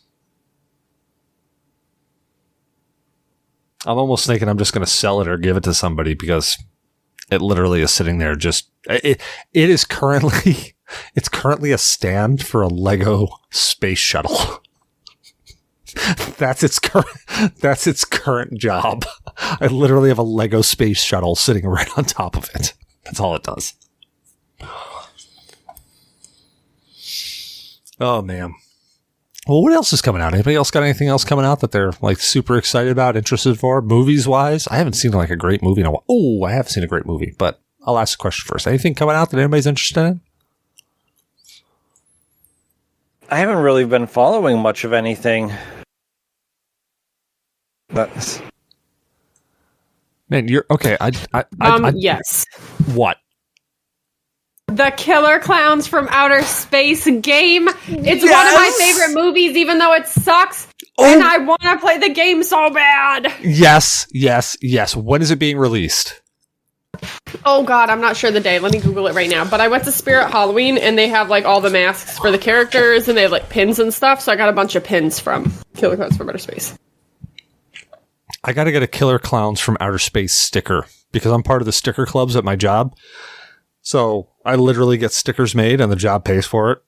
I'm almost thinking I'm just going to sell it or give it to somebody because it literally is sitting there just... It is currently... It's currently a stand for a Lego space shuttle. That's its current job. I literally have a Lego space shuttle sitting right on top of it. That's all it does. Oh man. Well, what else is coming out? Anybody else got anything else coming out that they're like super excited about, interested for, movies wise? I haven't seen like a great movie in a while. Oh, I have seen a great movie, but I'll ask the question first. Anything coming out that anybody's interested in? I haven't really been following much of anything. That's... Man, you're okay. Yes. What? The Killer Clowns from Outer Space game. It's one of my favorite movies, even though it sucks. Oh. And I want to play the game so bad. Yes. When is it being released? Oh God, I'm not sure the day. Let me Google it right now. But I went to Spirit Halloween and they have like all the masks for the characters and they have like pins and stuff. So I got a bunch of pins from Killer Clowns from Outer Space. I got to get a Killer Clowns from Outer Space sticker because I'm part of the sticker clubs at my job. So I literally get stickers made and the job pays for it.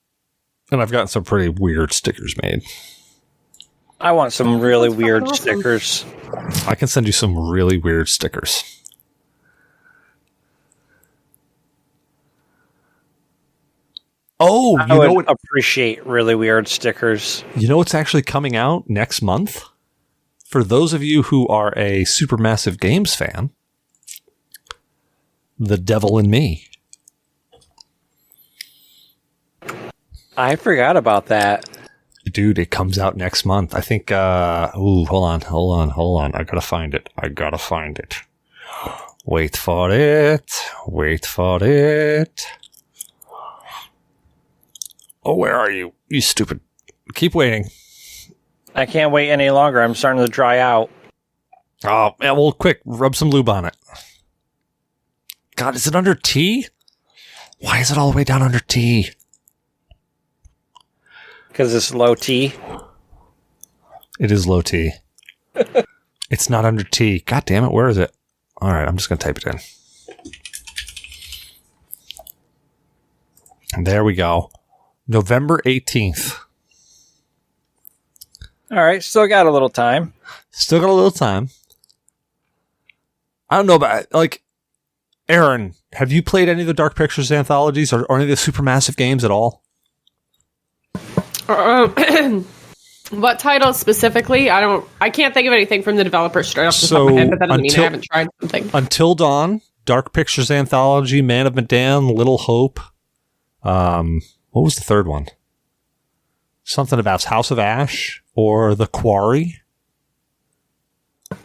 And I've gotten some pretty weird stickers made. I want some really weird stickers. I can send you some really weird stickers. Oh, I would appreciate really weird stickers. You know what's actually coming out next month? For those of you who are a Supermassive Games fan, The Devil in Me. I forgot about that. Dude, it comes out next month. I think, hold on. I gotta find it. Wait for it. Oh, where are you? You stupid. Keep waiting. I can't wait any longer. I'm starting to dry out. Oh, yeah, well, quick. Rub some lube on it. God, is it under T? Why is it all the way down under T? Because it's low T. It is low T. It's not under T. God damn it, where is it? All right, I'm just going to type it in. And there we go. November 18th. All right, still got a little time. I don't know about, like, Erin, have you played any of the Dark Pictures anthologies or any of the Supermassive games at all? What titles specifically? I can't think of anything from the developer straight off the top of my head, but that doesn't mean I haven't tried something. Until Dawn, Dark Pictures Anthology, Man of Medan, Little Hope. What was the third one? Something about House of Ash or The Quarry.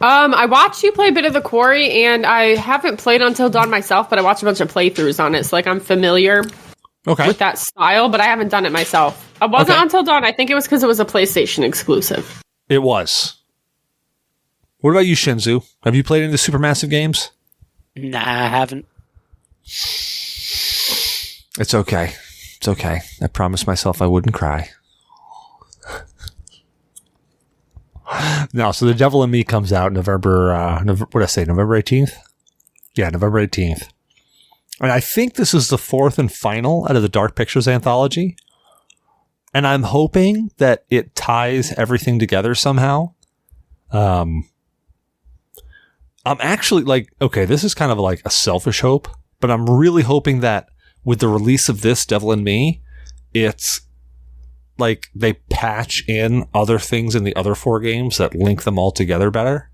I watched you play a bit of The Quarry, and I haven't played Until Dawn myself, but I watched a bunch of playthroughs on it, so like I'm familiar with that style, but I haven't done it myself. It wasn't Until Dawn. I think it was because it was a PlayStation exclusive. It was. What about you, Shinzu? Have you played any of the Supermassive games? Nah, I haven't. It's okay. I promised myself I wouldn't cry. No, so The Devil in Me comes out November 18th? Yeah, November 18th. And I think this is the fourth and final out of the Dark Pictures anthology. And I'm hoping that it ties everything together somehow. I'm actually this is kind of like a selfish hope, but I'm really hoping that with the release of this Devil in Me, it's like they patch in other things in the other four games that link them all together better.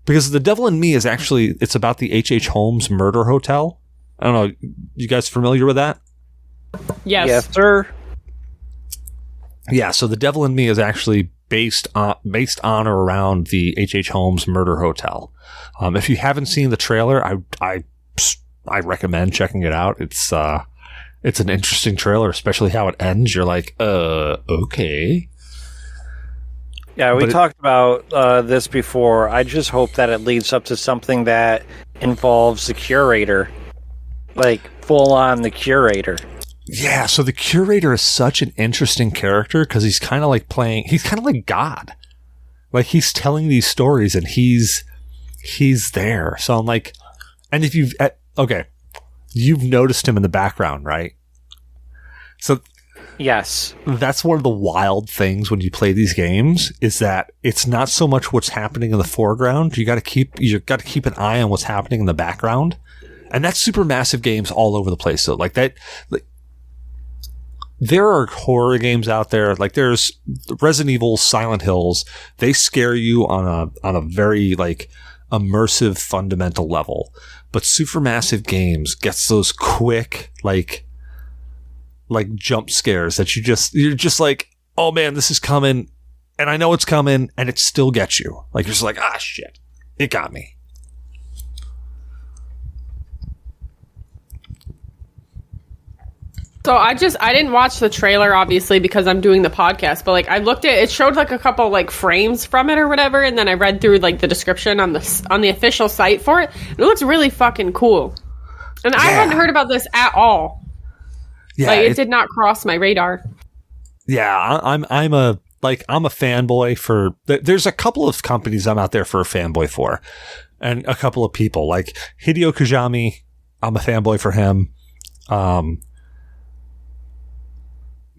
Because The Devil in Me is actually, it's about the H.H. Holmes murder hotel. I don't know. You guys familiar with that? Yes. Yes, sir. Yeah, so The Devil in Me is actually based on or around the H.H. Holmes murder hotel. If you haven't seen the trailer, I recommend checking it out. It's an interesting trailer, especially how it ends. You're like, okay. Yeah, we talked about this before. I just hope that it leads up to something that involves the curator. Like, full on the curator. Yeah, so the curator is such an interesting character because he's kind of like God. Like, he's telling these stories and he's there. So I'm like, and if you've noticed him in the background, right? So Yes. That's one of the wild things when you play these games is that it's not so much what's happening in the foreground. You got to keep an eye on what's happening in the background. And that's Supermassive games all over the place. So like that, there are horror games out there. Like there's Resident Evil, Silent Hills. They scare you on a very like immersive, fundamental level. But Supermassive games gets those quick like jump scares that you're just like, oh man, this is coming, and I know it's coming, and it still gets you. Like you're just like, ah shit, it got me. So I didn't watch the trailer obviously because I'm doing the podcast, but like I looked at it showed like a couple like frames from it or whatever, and then I read through like the description on the official site for it. And it looks really fucking cool. And I hadn't heard about this at all. Yeah, like it did not cross my radar. Yeah, I'm a fanboy for. There's a couple of companies I'm out there for a fanboy for, and a couple of people like Hideo Kojima. I'm a fanboy for him.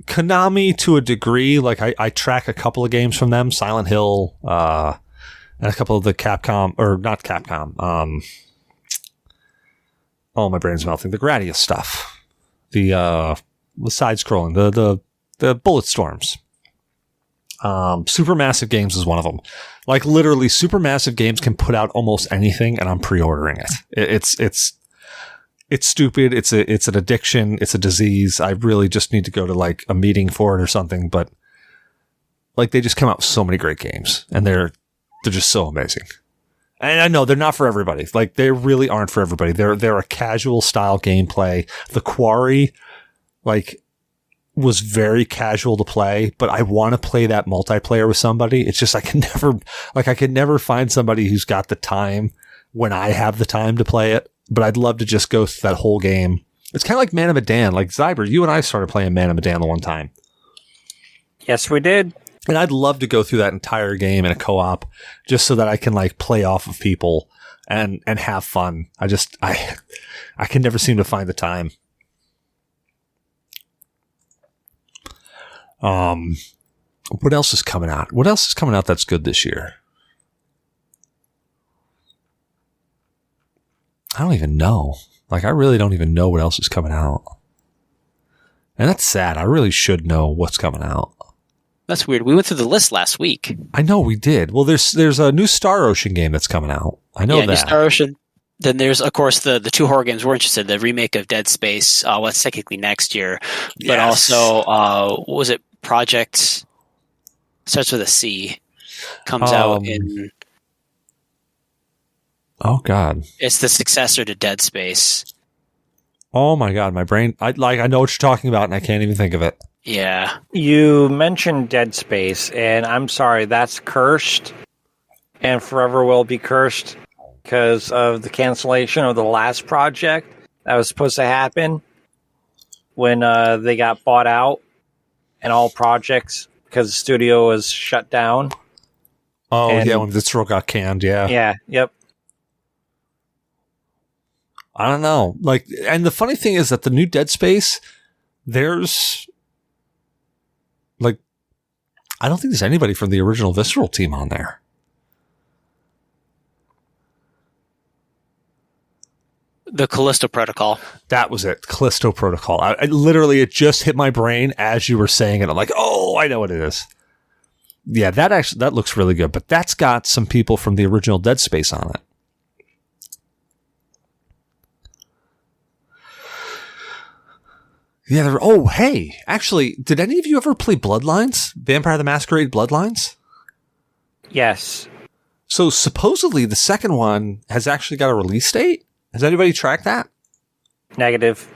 Konami to a degree, like I track a couple of games from them, Silent Hill, and a couple of the Capcom, or not Capcom. Oh, my brain's melting. The Gradius stuff, the side scrolling, the bullet storms. Supermassive Games is one of them. Like literally, Supermassive Games can put out almost anything, and I'm pre-ordering it. It's stupid. It's an addiction. It's a disease. I really just need to go to like a meeting for it or something. But like they just come out with so many great games, and they're just so amazing. And I know they're not for everybody. Like they really aren't for everybody. They're a casual style gameplay. The Quarry, like, was very casual to play, but I want to play that multiplayer with somebody. It's just I can never find somebody who's got the time when I have the time to play it. But I'd love to just go through that whole game. It's kind of like Man of Medan. Like Zyber, you and I started playing Man of Medan the one time. Yes, we did. And I'd love to go through that entire game in a co-op just so that I can like play off of people and have fun. I can never seem to find the time. What else is coming out? What else is coming out that's good this year? I don't even know. Like, I really don't even know what else is coming out. And that's sad. I really should know what's coming out. That's weird. We went through the list last week. I know we did. Well, there's a new Star Ocean game that's coming out. I know that. New Star Ocean. Then there's, of course, the two horror games we're interested in. The remake of Dead Space. Well, it's technically next year. But also, what was it? Project starts with a C. Comes out in... Oh, God. It's the successor to Dead Space. Oh, my God. My brain... I know what you're talking about, and I can't even think of it. Yeah. You mentioned Dead Space, and I'm sorry, that's cursed, and forever will be cursed because of the cancellation of the last project that was supposed to happen when they got bought out, and all projects, because the studio was shut down. Oh, yeah, when this role got canned, yeah. Yeah, yep. I don't know. Like, and the funny thing is that the new Dead Space, there's like, I don't think there's anybody from the original Visceral team on there. The Callisto Protocol. That was it. Callisto Protocol. I literally, it just hit my brain as you were saying it. I'm like, oh, I know what it is. Yeah, that looks really good, but that's got some people from the original Dead Space on it. Yeah, hey, actually, did any of you ever play Bloodlines? Vampire the Masquerade Bloodlines? Yes. So supposedly the second one has actually got a release date? Has anybody tracked that? Negative.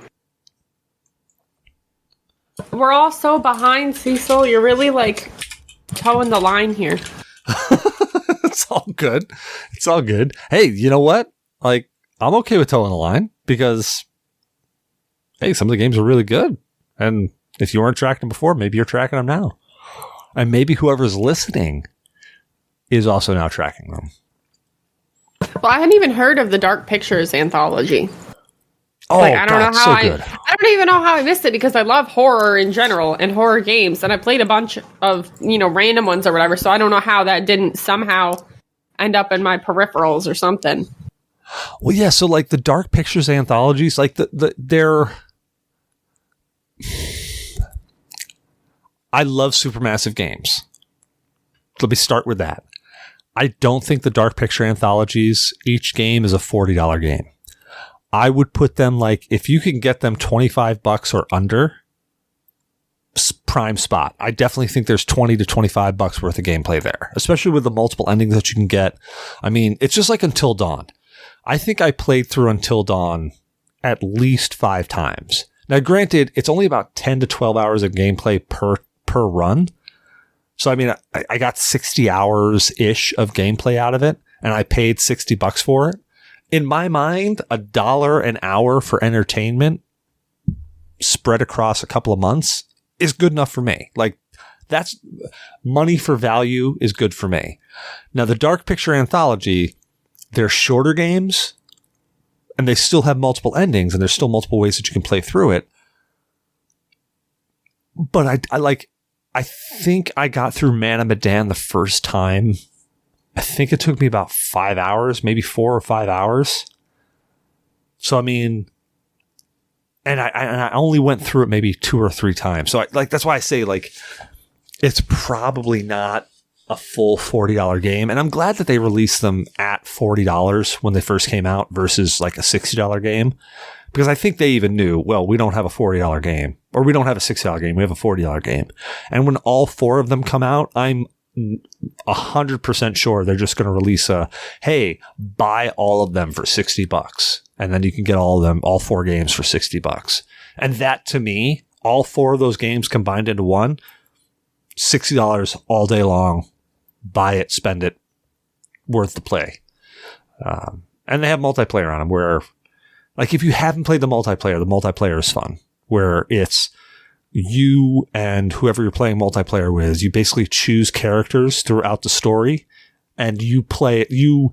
We're all so behind, Cecil. You're really like towing the line here. It's all good. It's all good. Hey, you know what? Like, I'm okay with towing the line because... hey, some of the games are really good. And if you weren't tracking them before, maybe you're tracking them now. And maybe whoever's listening is also now tracking them. Well, I hadn't even heard of the Dark Pictures anthology. Oh, like, I don't don't even know how I missed it because I love horror in general and horror games, and I played a bunch of, random ones or whatever, so I don't know how that didn't somehow end up in my peripherals or something. Well, yeah, so like the Dark Pictures anthologies, like they're... I love supermassive games. Let me start with that. I don't think the Dark Picture anthologies, each game is a $40 game. I would put them like, if you can get them $25 or under, prime spot. I definitely think there's $20 to $25 worth of gameplay there, especially with the multiple endings that you can get. I mean, it's just like Until Dawn. I think I played through Until Dawn at least 5 times. Now, granted, it's only about 10 to 12 hours of gameplay per run. So, I mean, I got 60 hours-ish of gameplay out of it, and I paid $60 for it. In my mind, $1 an hour for entertainment spread across a couple of months is good enough for me. Like, that's money for value is good for me. Now, the Dark Picture Anthology, they're shorter games, and they still have multiple endings, and there's still multiple ways that you can play through it. But I think I got through Man of Medan the first time. I think it took me about 5 hours, maybe 4 or 5 hours. So, I mean, and I only went through it maybe 2 or 3 times. So, that's why I say, like, it's probably not a full $40 game. And I'm glad that they released them at $40 when they first came out versus like a $60 game. Because I think they even knew, well, we don't have a $40 game, or we don't have a $60 game. We have a $40 game. And when all 4 of them come out, I'm 100% sure they're just going to release hey, buy all of them for $60. And then you can get all of them, all 4 games for $60. And that, to me, all 4 of those games combined into one, $60 all day long. Buy it, spend it, worth the play. And they have multiplayer on them where, like, if you haven't played the multiplayer is fun, where it's you and whoever you're playing multiplayer with. You basically choose characters throughout the story, and you play it. You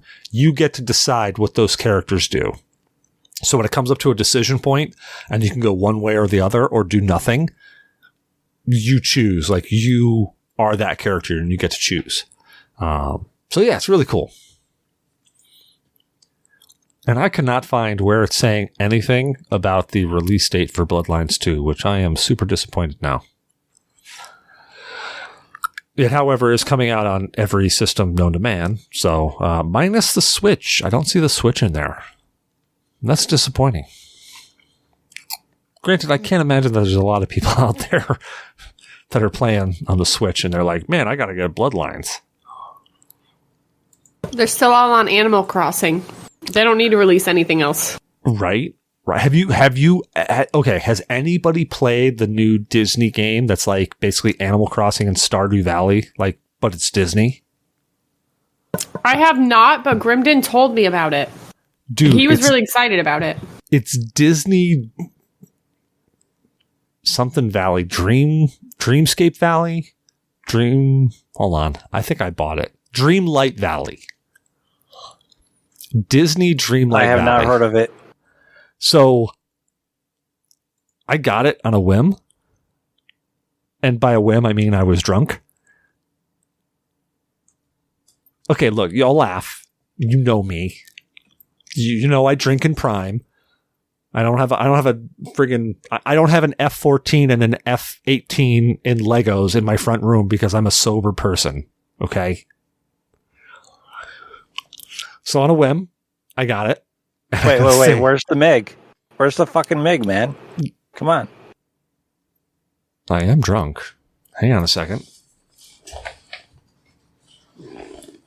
get to decide what those characters do. So when it comes up to a decision point, and you can go one way or the other, or do nothing, you choose. Like, you are that character, and you get to choose. So yeah, it's really cool. And I could not find where it's saying anything about the release date for Bloodlines 2, which I am super disappointed now. It, however, is coming out on every system known to man. So, minus the Switch. I don't see the Switch in there. And that's disappointing. Granted, I can't imagine that there's a lot of people out there that are playing on the Switch and they're like, man, I gotta get Bloodlines. They're still all on Animal Crossing. They don't need to release anything else. Right. Have you, okay, has anybody played the new Disney game that's like basically Animal Crossing and Stardew Valley, like, but it's Disney? I have not, but Grimden told me about it. Dude, he was really excited about it. It's Disney something Valley, Dreamscape Valley? Hold on. I think I bought it. Dreamlight Valley. Disney Dreamlight Valley. I have not heard of it. So I got it on a whim. And by a whim, I mean I was drunk. Okay, look, y'all laugh. You know me. You know I drink in Prime. I don't have an F-14 and an F-18 in Legos in my front room because I'm a sober person. Okay? So on a whim, I got it. Wait. Where's the MiG? Where's the fucking MiG, man? Come on. I am drunk. Hang on a second.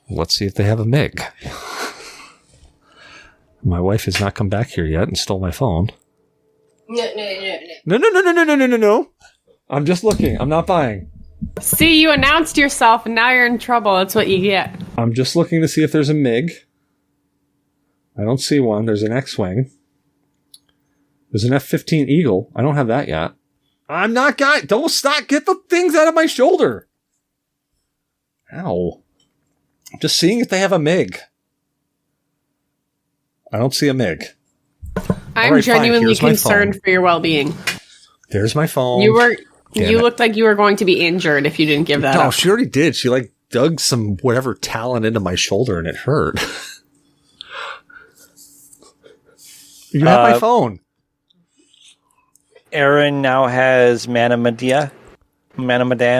Let's see if they have a MiG. My wife has not come back here yet and stole my phone. No. I'm just looking. I'm not buying. See, you announced yourself and now you're in trouble. That's what you get. I'm just looking to see if there's a MiG. I don't see one. There's an X-Wing. There's an F-15 Eagle. I don't have that yet. I'm not guy. Don't stop. Get the things out of my shoulder. Ow. I'm just seeing if they have a MiG. I don't see a MiG. I'm genuinely concerned for your well-being. There's my phone. You looked like you were going to be injured if you didn't give that up. No, she already did. She like dug some whatever talon into my shoulder and it hurt. You have my phone. Erin now has Manamadan,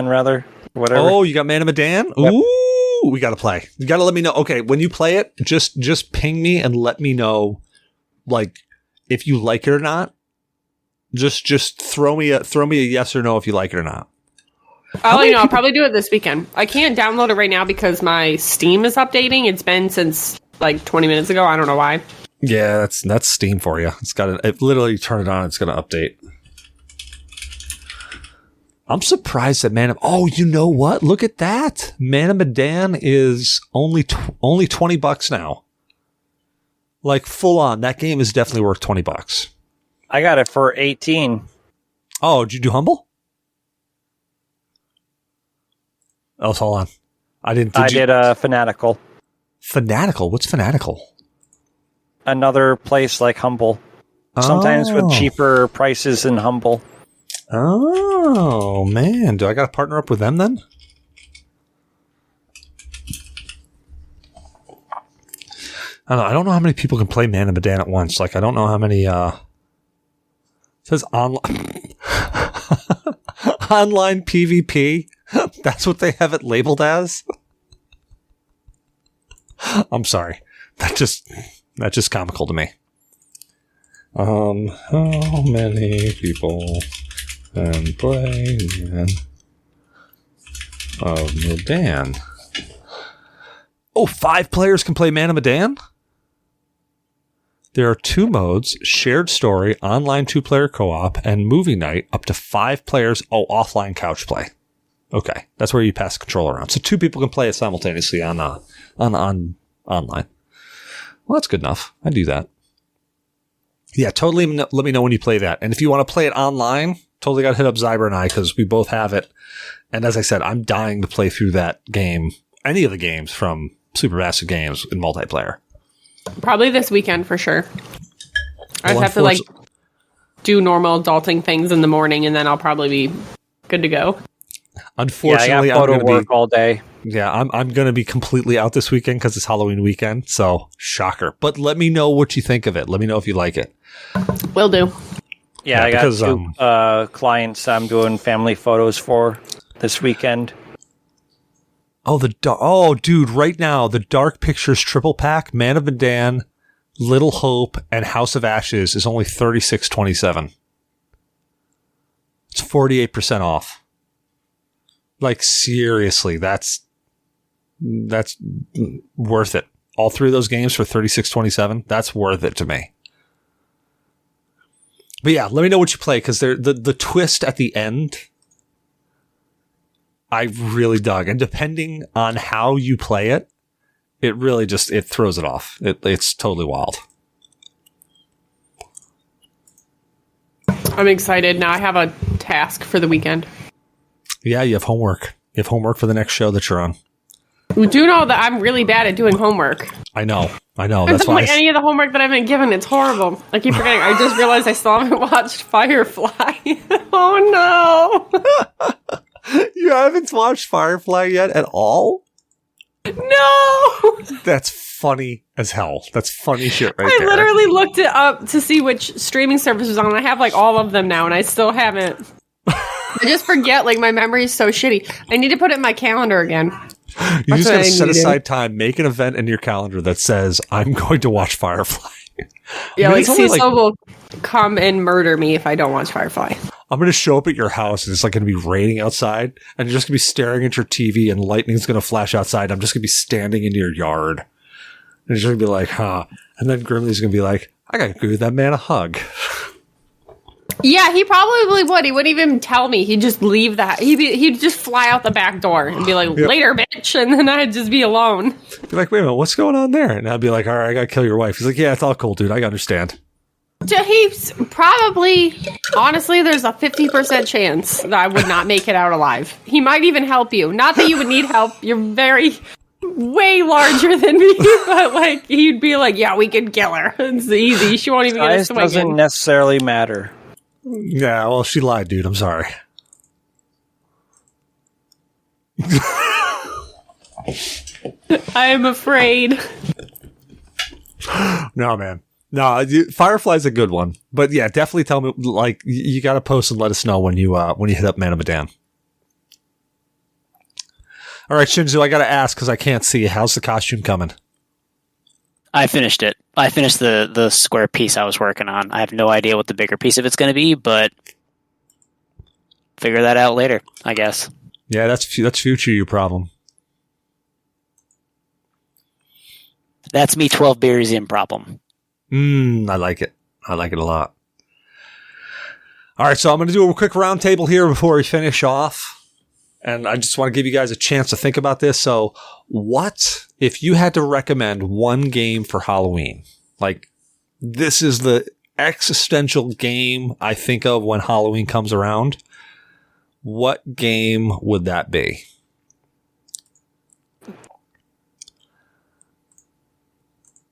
rather. Whatever. Oh, you got Manamadan? Yep. Ooh, we got to play. You got to let me know. Okay, when you play it, just ping me and let me know, like, if you like it or not. Just throw me a yes or no if you like it or not. I'll probably do it this weekend. I can't download it right now because my Steam is updating. It's been since like 20 minutes ago. I don't know why. Yeah, that's Steam for you. It literally turn it on. It's going to update. I'm surprised that oh, you know what? Look at that. Manamadan is only $20 now. Like full on. That game is definitely worth $20. I got it for 18. Oh, did you do Humble? Oh, hold on. I did Fanatical. Fanatical? What's Fanatical? Another place like Humble. Sometimes with cheaper prices than Humble. Oh, man. Do I got to partner up with them then? I don't know how many people can play Manamadan at once. Like, I don't know how many... It says online... online PvP. That's what they have it labeled as? I'm sorry. That's just comical to me. How many people can play Manamadan? Oh, 5 players can play Manamadan? There are 2 modes, shared story, online 2-player co-op, and movie night, up to 5 players. Oh, offline couch play. Okay, that's where you pass the controller around. So 2 people can play it simultaneously on online. Well, that's good enough. I do that. Yeah, totally let me know when you play that. And if you want to play it online, totally got to hit up Zyber and I because we both have it. And as I said, I'm dying to play through that game, any of the games from Supermassive Games in multiplayer. Probably this weekend for sure. I'd have to do normal adulting things in the morning and then I'll probably be good to go. Unfortunately, I got photo work all day. Yeah, I'm going to be completely out this weekend because it's Halloween weekend. So, shocker. But let me know what you think of it. Let me know if you like it. Will do. Yeah, I got 2 clients I'm doing family photos for this weekend. Oh, dude, right now, the Dark Pictures triple pack, Manamadan, Little Hope, and House of Ashes is only $36.27. It's 48% off. Like, seriously, that's worth it. All 3 of those games for $36.27, that's worth it to me. But yeah, let me know what you play, because the twist at the end, I really dug. And depending on how you play it, it really it throws it off. It's totally wild. I'm excited. Now I have a task for the weekend. Yeah, you have homework. You have homework for the next show that you're on. You do know that I'm really bad at doing homework. I know. That's why. Any of the homework that I've been given, it's horrible. I keep forgetting. I just realized I still haven't watched Firefly. Oh no! You haven't watched Firefly yet at all? No! That's funny as hell. That's funny shit right there. I literally looked it up to see which streaming service was on. I have like all of them now, and I still haven't. I just forget. Like my memory is so shitty. I need to put it in my calendar again. You just gotta set aside time, make an event in your calendar that says, I'm going to watch Firefly. Yeah, like Cecil will come and murder me if I don't watch Firefly. I'm going to show up at your house and it's like going to be raining outside and you're just going to be staring at your TV and lightning's going to flash outside. I'm just going to be standing in your yard. And you're going to be like, huh. And then Grimley's going to be like, I got to give that man a hug. Yeah, he probably would. He wouldn't even tell me. He'd just leave that. He'd just fly out the back door and be like, later, bitch. And then I'd just be alone. Be like, wait a minute, what's going on there? And I'd be like, all right, I got to kill your wife. He's like, yeah, it's all cool, dude. I understand. He's probably, honestly, there's a 50% chance that I would not make it out alive. He might even help you. Not that you would need help. You're way larger than me. But, like, he'd be like, yeah, we could kill her. It's easy. She won't even get a swing in. Doesn't necessarily matter. Yeah, well, she lied, dude. I'm sorry. I am afraid. No, man. No, Firefly's a good one. But yeah, definitely tell me, like, you got to post and let us know when you hit up Man of Medan. All right, Shinzu, I got to ask because I can't see. How's the costume coming? I finished it. I finished the square piece I was working on. I have no idea what the bigger piece of it's going to be, but figure that out later, I guess. Yeah, that's future you problem. That's me 12 beers in problem. I like it. I like it a lot. All right, so I'm going to do a quick round table here before we finish off. And I just want to give you guys a chance to think about this. So what if you had to recommend one game for Halloween? Like, this is the existential game I think of when Halloween comes around. What game would that be?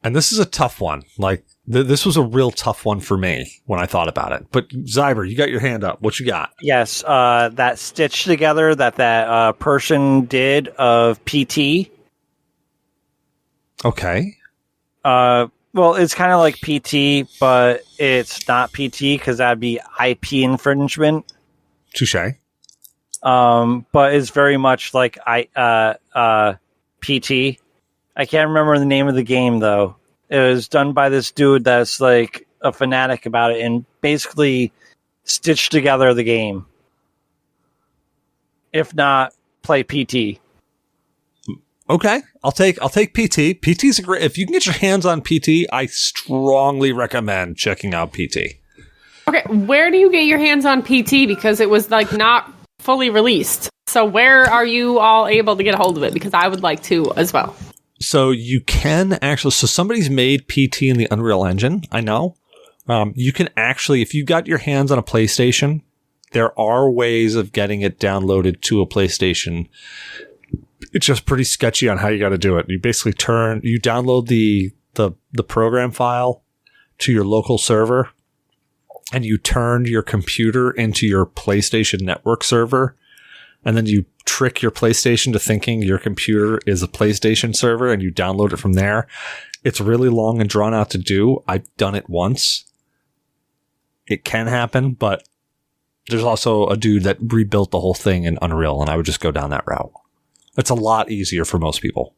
And this is a tough one. Like, this was a real tough one for me when I thought about it. But Zyber, you got your hand up. What you got? Yes, that stitch together that person did of PT. Okay. Well, it's kind of like PT, but it's not PT because that'd be IP infringement. Touche. But it's very much like PT. I can't remember the name of the game though. It was done by this dude that's like a fanatic about it and basically stitched together the game. If not, play PT. Okay, I'll take PT. PT's a great. If you can get your hands on PT, I strongly recommend checking out PT. Okay, where do you get your hands on PT? Because it was like not fully released. So where are you all able to get a hold of it? Because I would like to as well. So you can actually. So somebody's made PT in the Unreal Engine. I know. You can actually, if you got your hands on a PlayStation, there are ways of getting it downloaded to a PlayStation. It's just pretty sketchy on how you got to do it. You basically you download the program file to your local server, and you turn your computer into your PlayStation Network server, and then you trick your PlayStation to thinking your computer is a PlayStation server, and you download it from there. It's really long and drawn out to do. I've done it once. It can happen, but there's also a dude that rebuilt the whole thing in Unreal, and I would just go down that route. It's a lot easier for most people.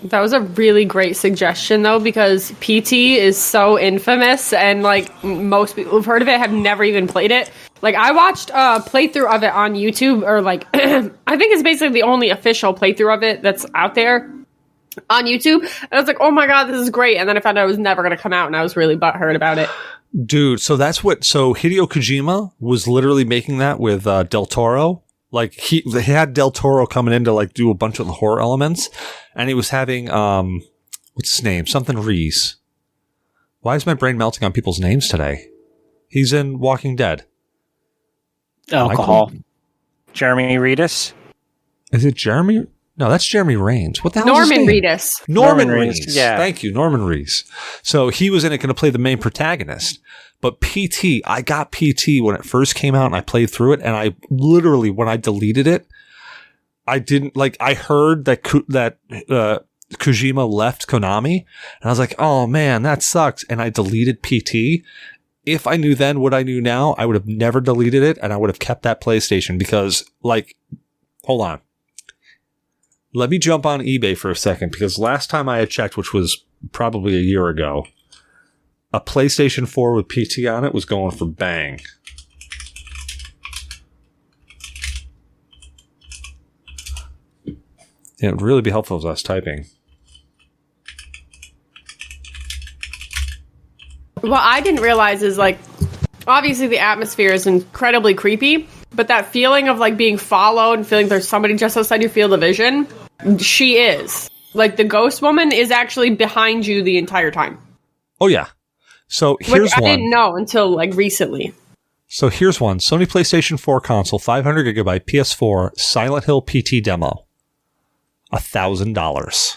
That was a really great suggestion, though, because PT is so infamous, and like most people who've heard of it have never even played it. Like, I watched a playthrough of it on YouTube, or like, I think it's basically the only official playthrough of it that's out there on YouTube. And I was like, oh my God, this is great. And then I found out it was never going to come out, and I was really butthurt about it. Dude, so Hideo Kojima was literally making that with Del Toro. Like, he had Del Toro coming in to like do a bunch of the horror elements, and he was having what's his name? Something Reese. Why is my brain melting on people's names today? He's in Walking Dead. Alcohol. Jeremy Reedus. Is it Jeremy? No, that's Jeremy Raines. What the hell is his Norman name? Reedus. Norman Reedus, Reedus. yeah. Thank you, Norman Reedus. So he was in it going to play the main protagonist. But PT, I got PT when it first came out, and I played through it, and I literally, when I deleted it, I didn't, like, I heard that Kojima left Konami, and I was like, oh man, that sucks, and I deleted PT. If I knew then what I knew now, I would have never deleted it, and I would have kept that PlayStation, because, like, hold on. Let me jump on eBay for a second, because last time I had checked, which was probably a year ago, a PlayStation 4 with PT on it was going for bang. Yeah, it would really be helpful if I was typing. What I didn't realize is, like, obviously the atmosphere is incredibly creepy, but that feeling of, like, being followed and feeling there's somebody just outside your field of vision, she is. Like, the ghost woman is actually behind you the entire time. Oh, yeah. So here's one. I didn't know until, like, recently. So here's one. Sony PlayStation 4 console, 500 gigabyte, PS4, Silent Hill PT demo. $1,000.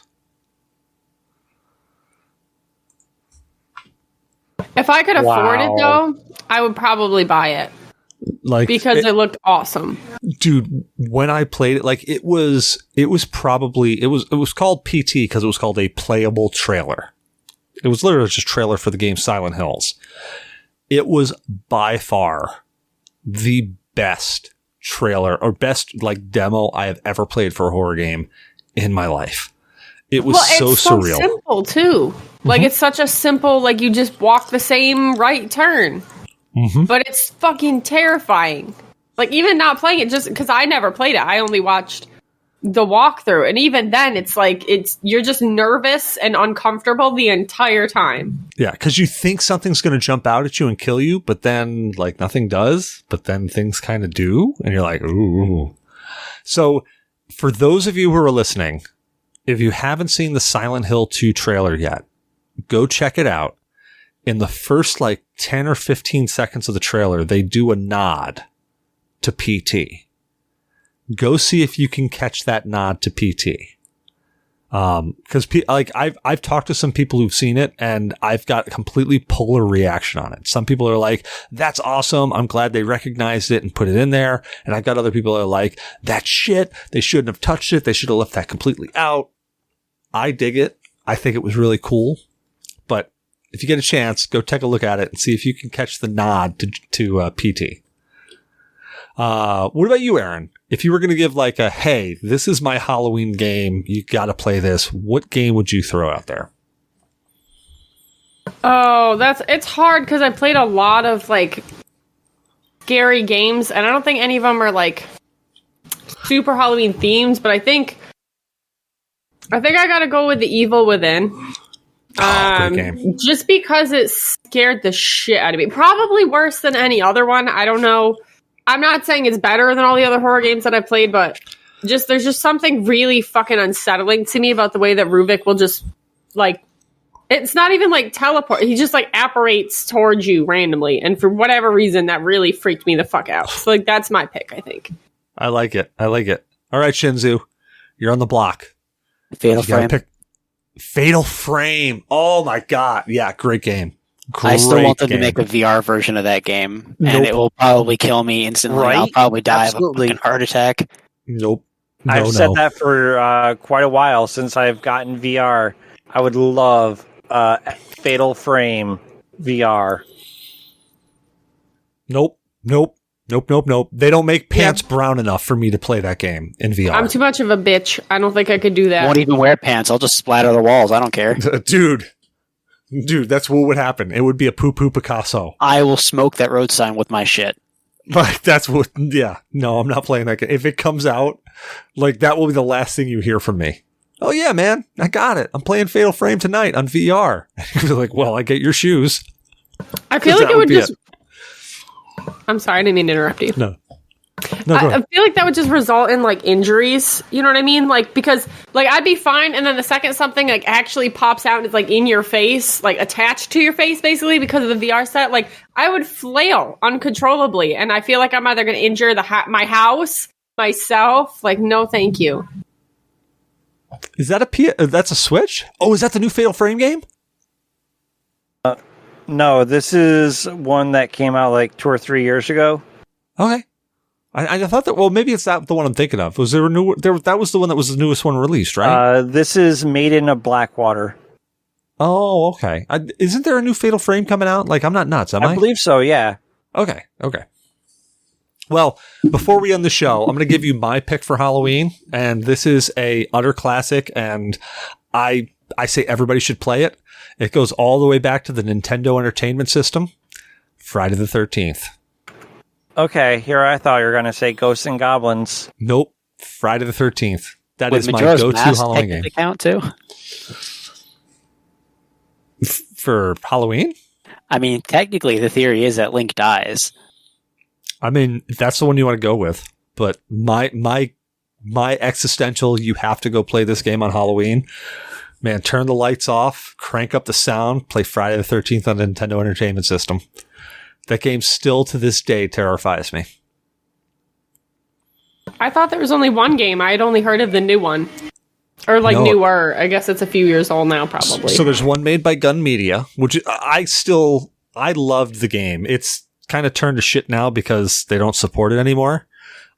If I could afford it, though, I would probably buy it. Like, because it looked awesome. Dude, when I played it, like it was called PT because it was called a playable trailer. It was literally just a trailer for the game Silent Hills. It was by far the best trailer or best like demo I have ever played for a horror game in my life. It was so surreal. So simple too. Like it's such a simple, like you just walk the same right turn. But it's fucking terrifying. Like, even not playing it, just because I never played it. I only watched the walkthrough. And even then, it's like, you're just nervous and uncomfortable the entire time. Yeah, because you think something's going to jump out at you and kill you, but then, like, nothing does. But then things kind of do. And you're like, ooh. So, for those of you who are listening, if you haven't seen the Silent Hill 2 trailer yet, go check it out. In the first like 10 or 15 seconds of the trailer, they do a nod to PT. Go see if you can catch that nod to PT. Cause I've talked to some people who've seen it and I've got a completely polar reaction on it. Some people are like, that's awesome. I'm glad they recognized it and put it in there. And I've got other people that are like, that's shit. They shouldn't have touched it. They should have left that completely out. I dig it. I think it was really cool, but if you get a chance, go take a look at it and see if you can catch the nod to PT. What about you, Erin? If you were going to give like a, hey, this is my Halloween game, you got to play this, what game would you throw out there? Oh, it's hard because I played a lot of like scary games and I don't think any of them are like super Halloween themed, but I think I got to go with The Evil Within. Great game. Just because it scared the shit out of me. Probably worse than any other one. I don't know. I'm not saying it's better than all the other horror games that I've played, but there's just something really fucking unsettling to me about the way that Ruvik will just, like, it's not even like teleport. He just like apparates towards you randomly. And for whatever reason, that really freaked me the fuck out. So like, that's my pick, I think. I like it. All right, Shinzu, you're on the block. Fatal Frame. Fatal Frame. Oh my God. Yeah, great game. I still want them to make a VR version of that game, and it will probably kill me instantly. Right? I'll probably die of a fucking heart attack. Nope. I've said that for quite a while since I've gotten VR. I would love Fatal Frame VR. Nope. They don't make pants brown enough for me to play that game in VR. I'm too much of a bitch. I don't think I could do that. I won't even wear pants. I'll just splatter the walls. I don't care. Dude, that's what would happen. It would be a poo-poo Picasso. I will smoke that road sign with my shit. Like, that's what, yeah. No, I'm not playing that game. If it comes out, like, that will be the last thing you hear from me. Oh, yeah, man. I got it. I'm playing Fatal Frame tonight on VR. You'd be like, well, I get your shoes. I feel like it would just... I'm sorry, I didn't mean to interrupt you. No, I feel like that would just result in like injuries. You know what I mean? Like, because like I'd be fine, and then the second something like actually pops out and it's like in your face, like attached to your face, basically because of the VR set, like I would flail uncontrollably, and I feel like I'm either going to injure my house, myself. Like, no, thank you. Is that that's a Switch? Oh, is that the new Fatal Frame game? No, this is one that came out like 2 or 3 years ago. Okay. I thought that, well, maybe it's not the one I'm thinking of. Was there a new, that was the one that was the newest one released, right? This is Maiden of Blackwater. Oh, okay. Isn't there a new Fatal Frame coming out? Like, I'm not nuts, am I? I believe so, yeah. Okay. Well, before we end the show, I'm going to give you my pick for Halloween, and this is a utter classic, and I say everybody should play it. It goes all the way back to the Nintendo Entertainment System, Friday the 13th. Okay, here I thought you were going to say Ghosts and Goblins. Nope, Friday the 13th. That With is my Majora's go-to Mask Halloween game. Count too? For Halloween? I mean, technically, the theory is that Link dies. I mean, that's the one you want to go with. But my existential, you have to go play this game on Halloween. Man, turn the lights off, crank up the sound, play Friday the 13th on the Nintendo Entertainment System. That game still to this day terrifies me. I thought there was only one game. I had only heard of the new one. Or like newer. I guess it's a few years old now, probably. So there's one made by Gun Media, which I still I loved the game. It's kind of turned to shit now because they don't support it anymore.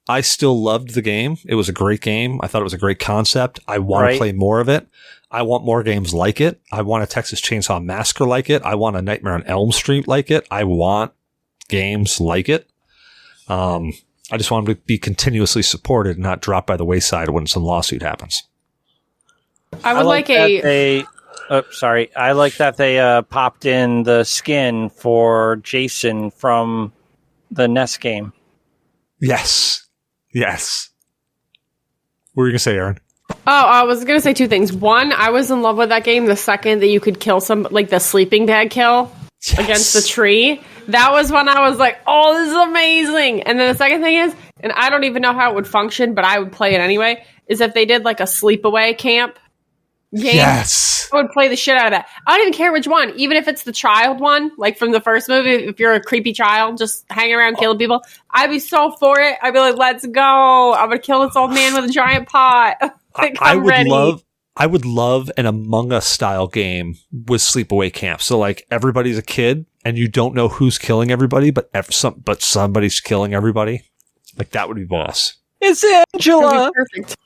I still loved the game. It was a great game. I thought it was a great concept. I want to play more of it. I want more games like it. I want a Texas Chainsaw Massacre like it. I want a Nightmare on Elm Street like it. I want games like it. I just want them to be continuously supported and not drop by the wayside when some lawsuit happens. I would like I like that they popped in the skin for Jason from the NES game. Yes. Yes. What were you going to say, Erin? Oh, I was going to say two things. One, I was in love with that game the second that you could kill like the sleeping bag kill against the tree. That was when I was like, oh, this is amazing. And then the second thing is, and I don't even know how it would function, but I would play it anyway, is if they did like a sleepaway camp game. Yes. I would play the shit out of that. I don't even care which one, even if it's the child one, like from the first movie. If you're a creepy child just hanging around killing people, I'd be so for it. I'd be like, let's go. I'm gonna kill this old man with a giant pot. Like, I would love an Among Us style game with sleepaway camp. So like everybody's a kid and you don't know who's killing everybody, but somebody's killing everybody. Like that would be boss. It's Angela. That would be perfect.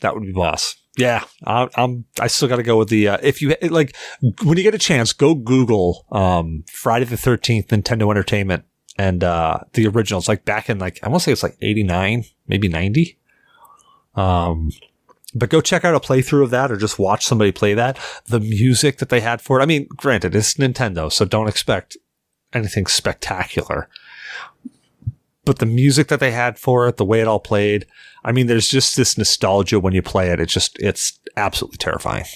That would be boss. Yeah, I still got to go with the if you like when you get a chance, go Google Friday the 13th Nintendo Entertainment and the originals, like back in like I want to say it's like 89, maybe 90. But go check out a playthrough of that or just watch somebody play that. The music that they had for it. I mean, granted, it's Nintendo, so don't expect anything spectacular. But the music that they had for it, the way it all played, I mean, there's just this nostalgia when you play it. It's absolutely terrifying.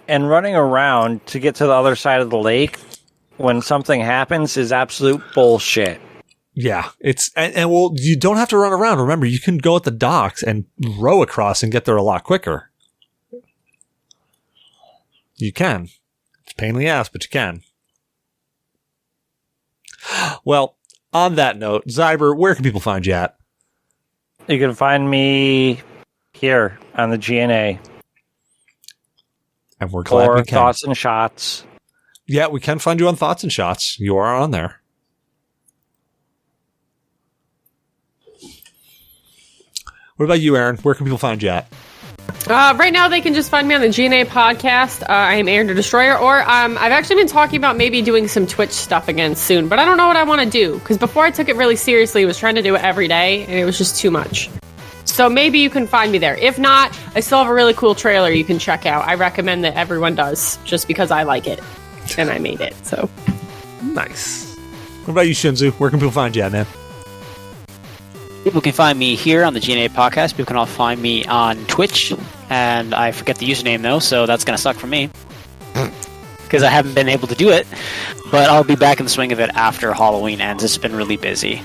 And running around to get to the other side of the lake when something happens is absolute bullshit. Yeah, and well, you don't have to run around. Remember, you can go at the docks and row across and get there a lot quicker. You can. It's a pain in the ass, but you can. Well, on that note, Zyber, where can people find you at? You can find me here on the G.N.A. And we're glad we can. Thoughts and Shots. Yeah, we can find you on Thoughts and Shots. You are on there. What about you, Erin? Where can people find you at? Right now, they can just find me on the G.N.A podcast. I am Erin the Destroyer, or I've actually been talking about maybe doing some Twitch stuff again soon, but I don't know what I want to do, because before I took it really seriously, I was trying to do it every day, and it was just too much. So maybe you can find me there. If not, I still have a really cool trailer you can check out. I recommend that everyone does, just because I like it, and I made it, so. Nice. What about you, Shinzu? Where can people find you at, man? People can find me here on the G.N.A podcast. People can all find me on Twitch, and I forget the username though, so that's going to suck for me because I haven't been able to do it. But I'll be back in the swing of it after Halloween ends. It's been really busy.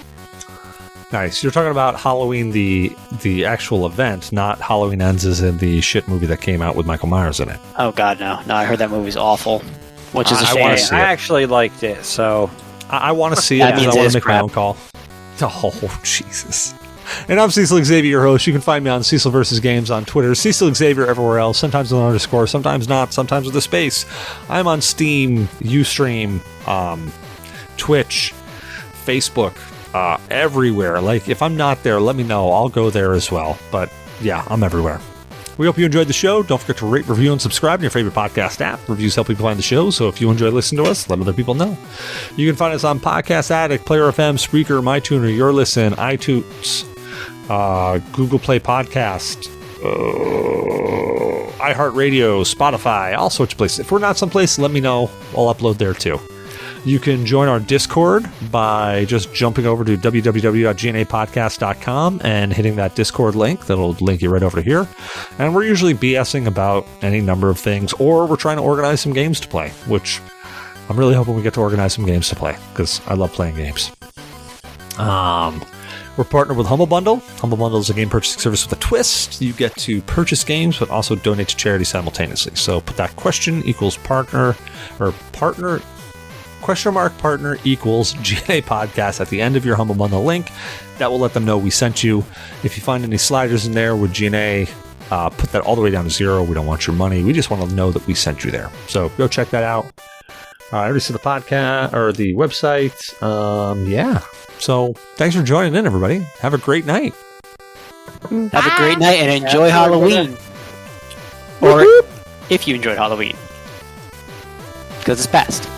Nice. You're talking about Halloween, the actual event, not Halloween Ends as in the shit movie that came out with Michael Myers in it. Oh God, no! I heard that movie's awful, which is a shame. I actually liked it, so I want to see it. I want to make my own call. Oh, Jesus. And I'm Cecil Xavier, your host. You can find me on Cecil vs. Games on Twitter. Cecil Xavier everywhere else. Sometimes with an underscore, sometimes not, sometimes with a space. I'm on Steam, Ustream, Twitch, Facebook, everywhere. Like, if I'm not there, let me know. I'll go there as well. But, yeah, I'm everywhere. We hope you enjoyed the show. Don't forget to rate, review, and subscribe in your favorite podcast app. Reviews help people find the show, so if you enjoy listening to us, let other people know. You can find us on Podcast Addict, Player FM, Spreaker, MyTuner, Your Listen, iTunes, Google Play Podcast, iHeartRadio, Spotify, all sorts of places. If we're not someplace, let me know. I'll upload there too. You can join our Discord by just jumping over to www.gnapodcast.com and hitting that Discord link. That'll link you right over to here. And we're usually BSing about any number of things, or we're trying to organize some games to play, which I'm really hoping we get to organize some games to play, because I love playing games. We're partnered with Humble Bundle. Humble Bundle is a game purchasing service with a twist. You get to purchase games, but also donate to charity simultaneously. So put that question equals partner, or partner... partner equals G.N.A podcast at the end of your Humble Bundle link. That will let them know we sent you. If you find any sliders in there with G.N.A, put that all the way down to 0. We don't want your money. We just want to know that we sent you there. So go check that out. I already see the podcast or the website. Yeah. So thanks for joining in, everybody. Have a great night. Have a great night and enjoy Halloween. Or if you enjoyed Halloween. Because it's past.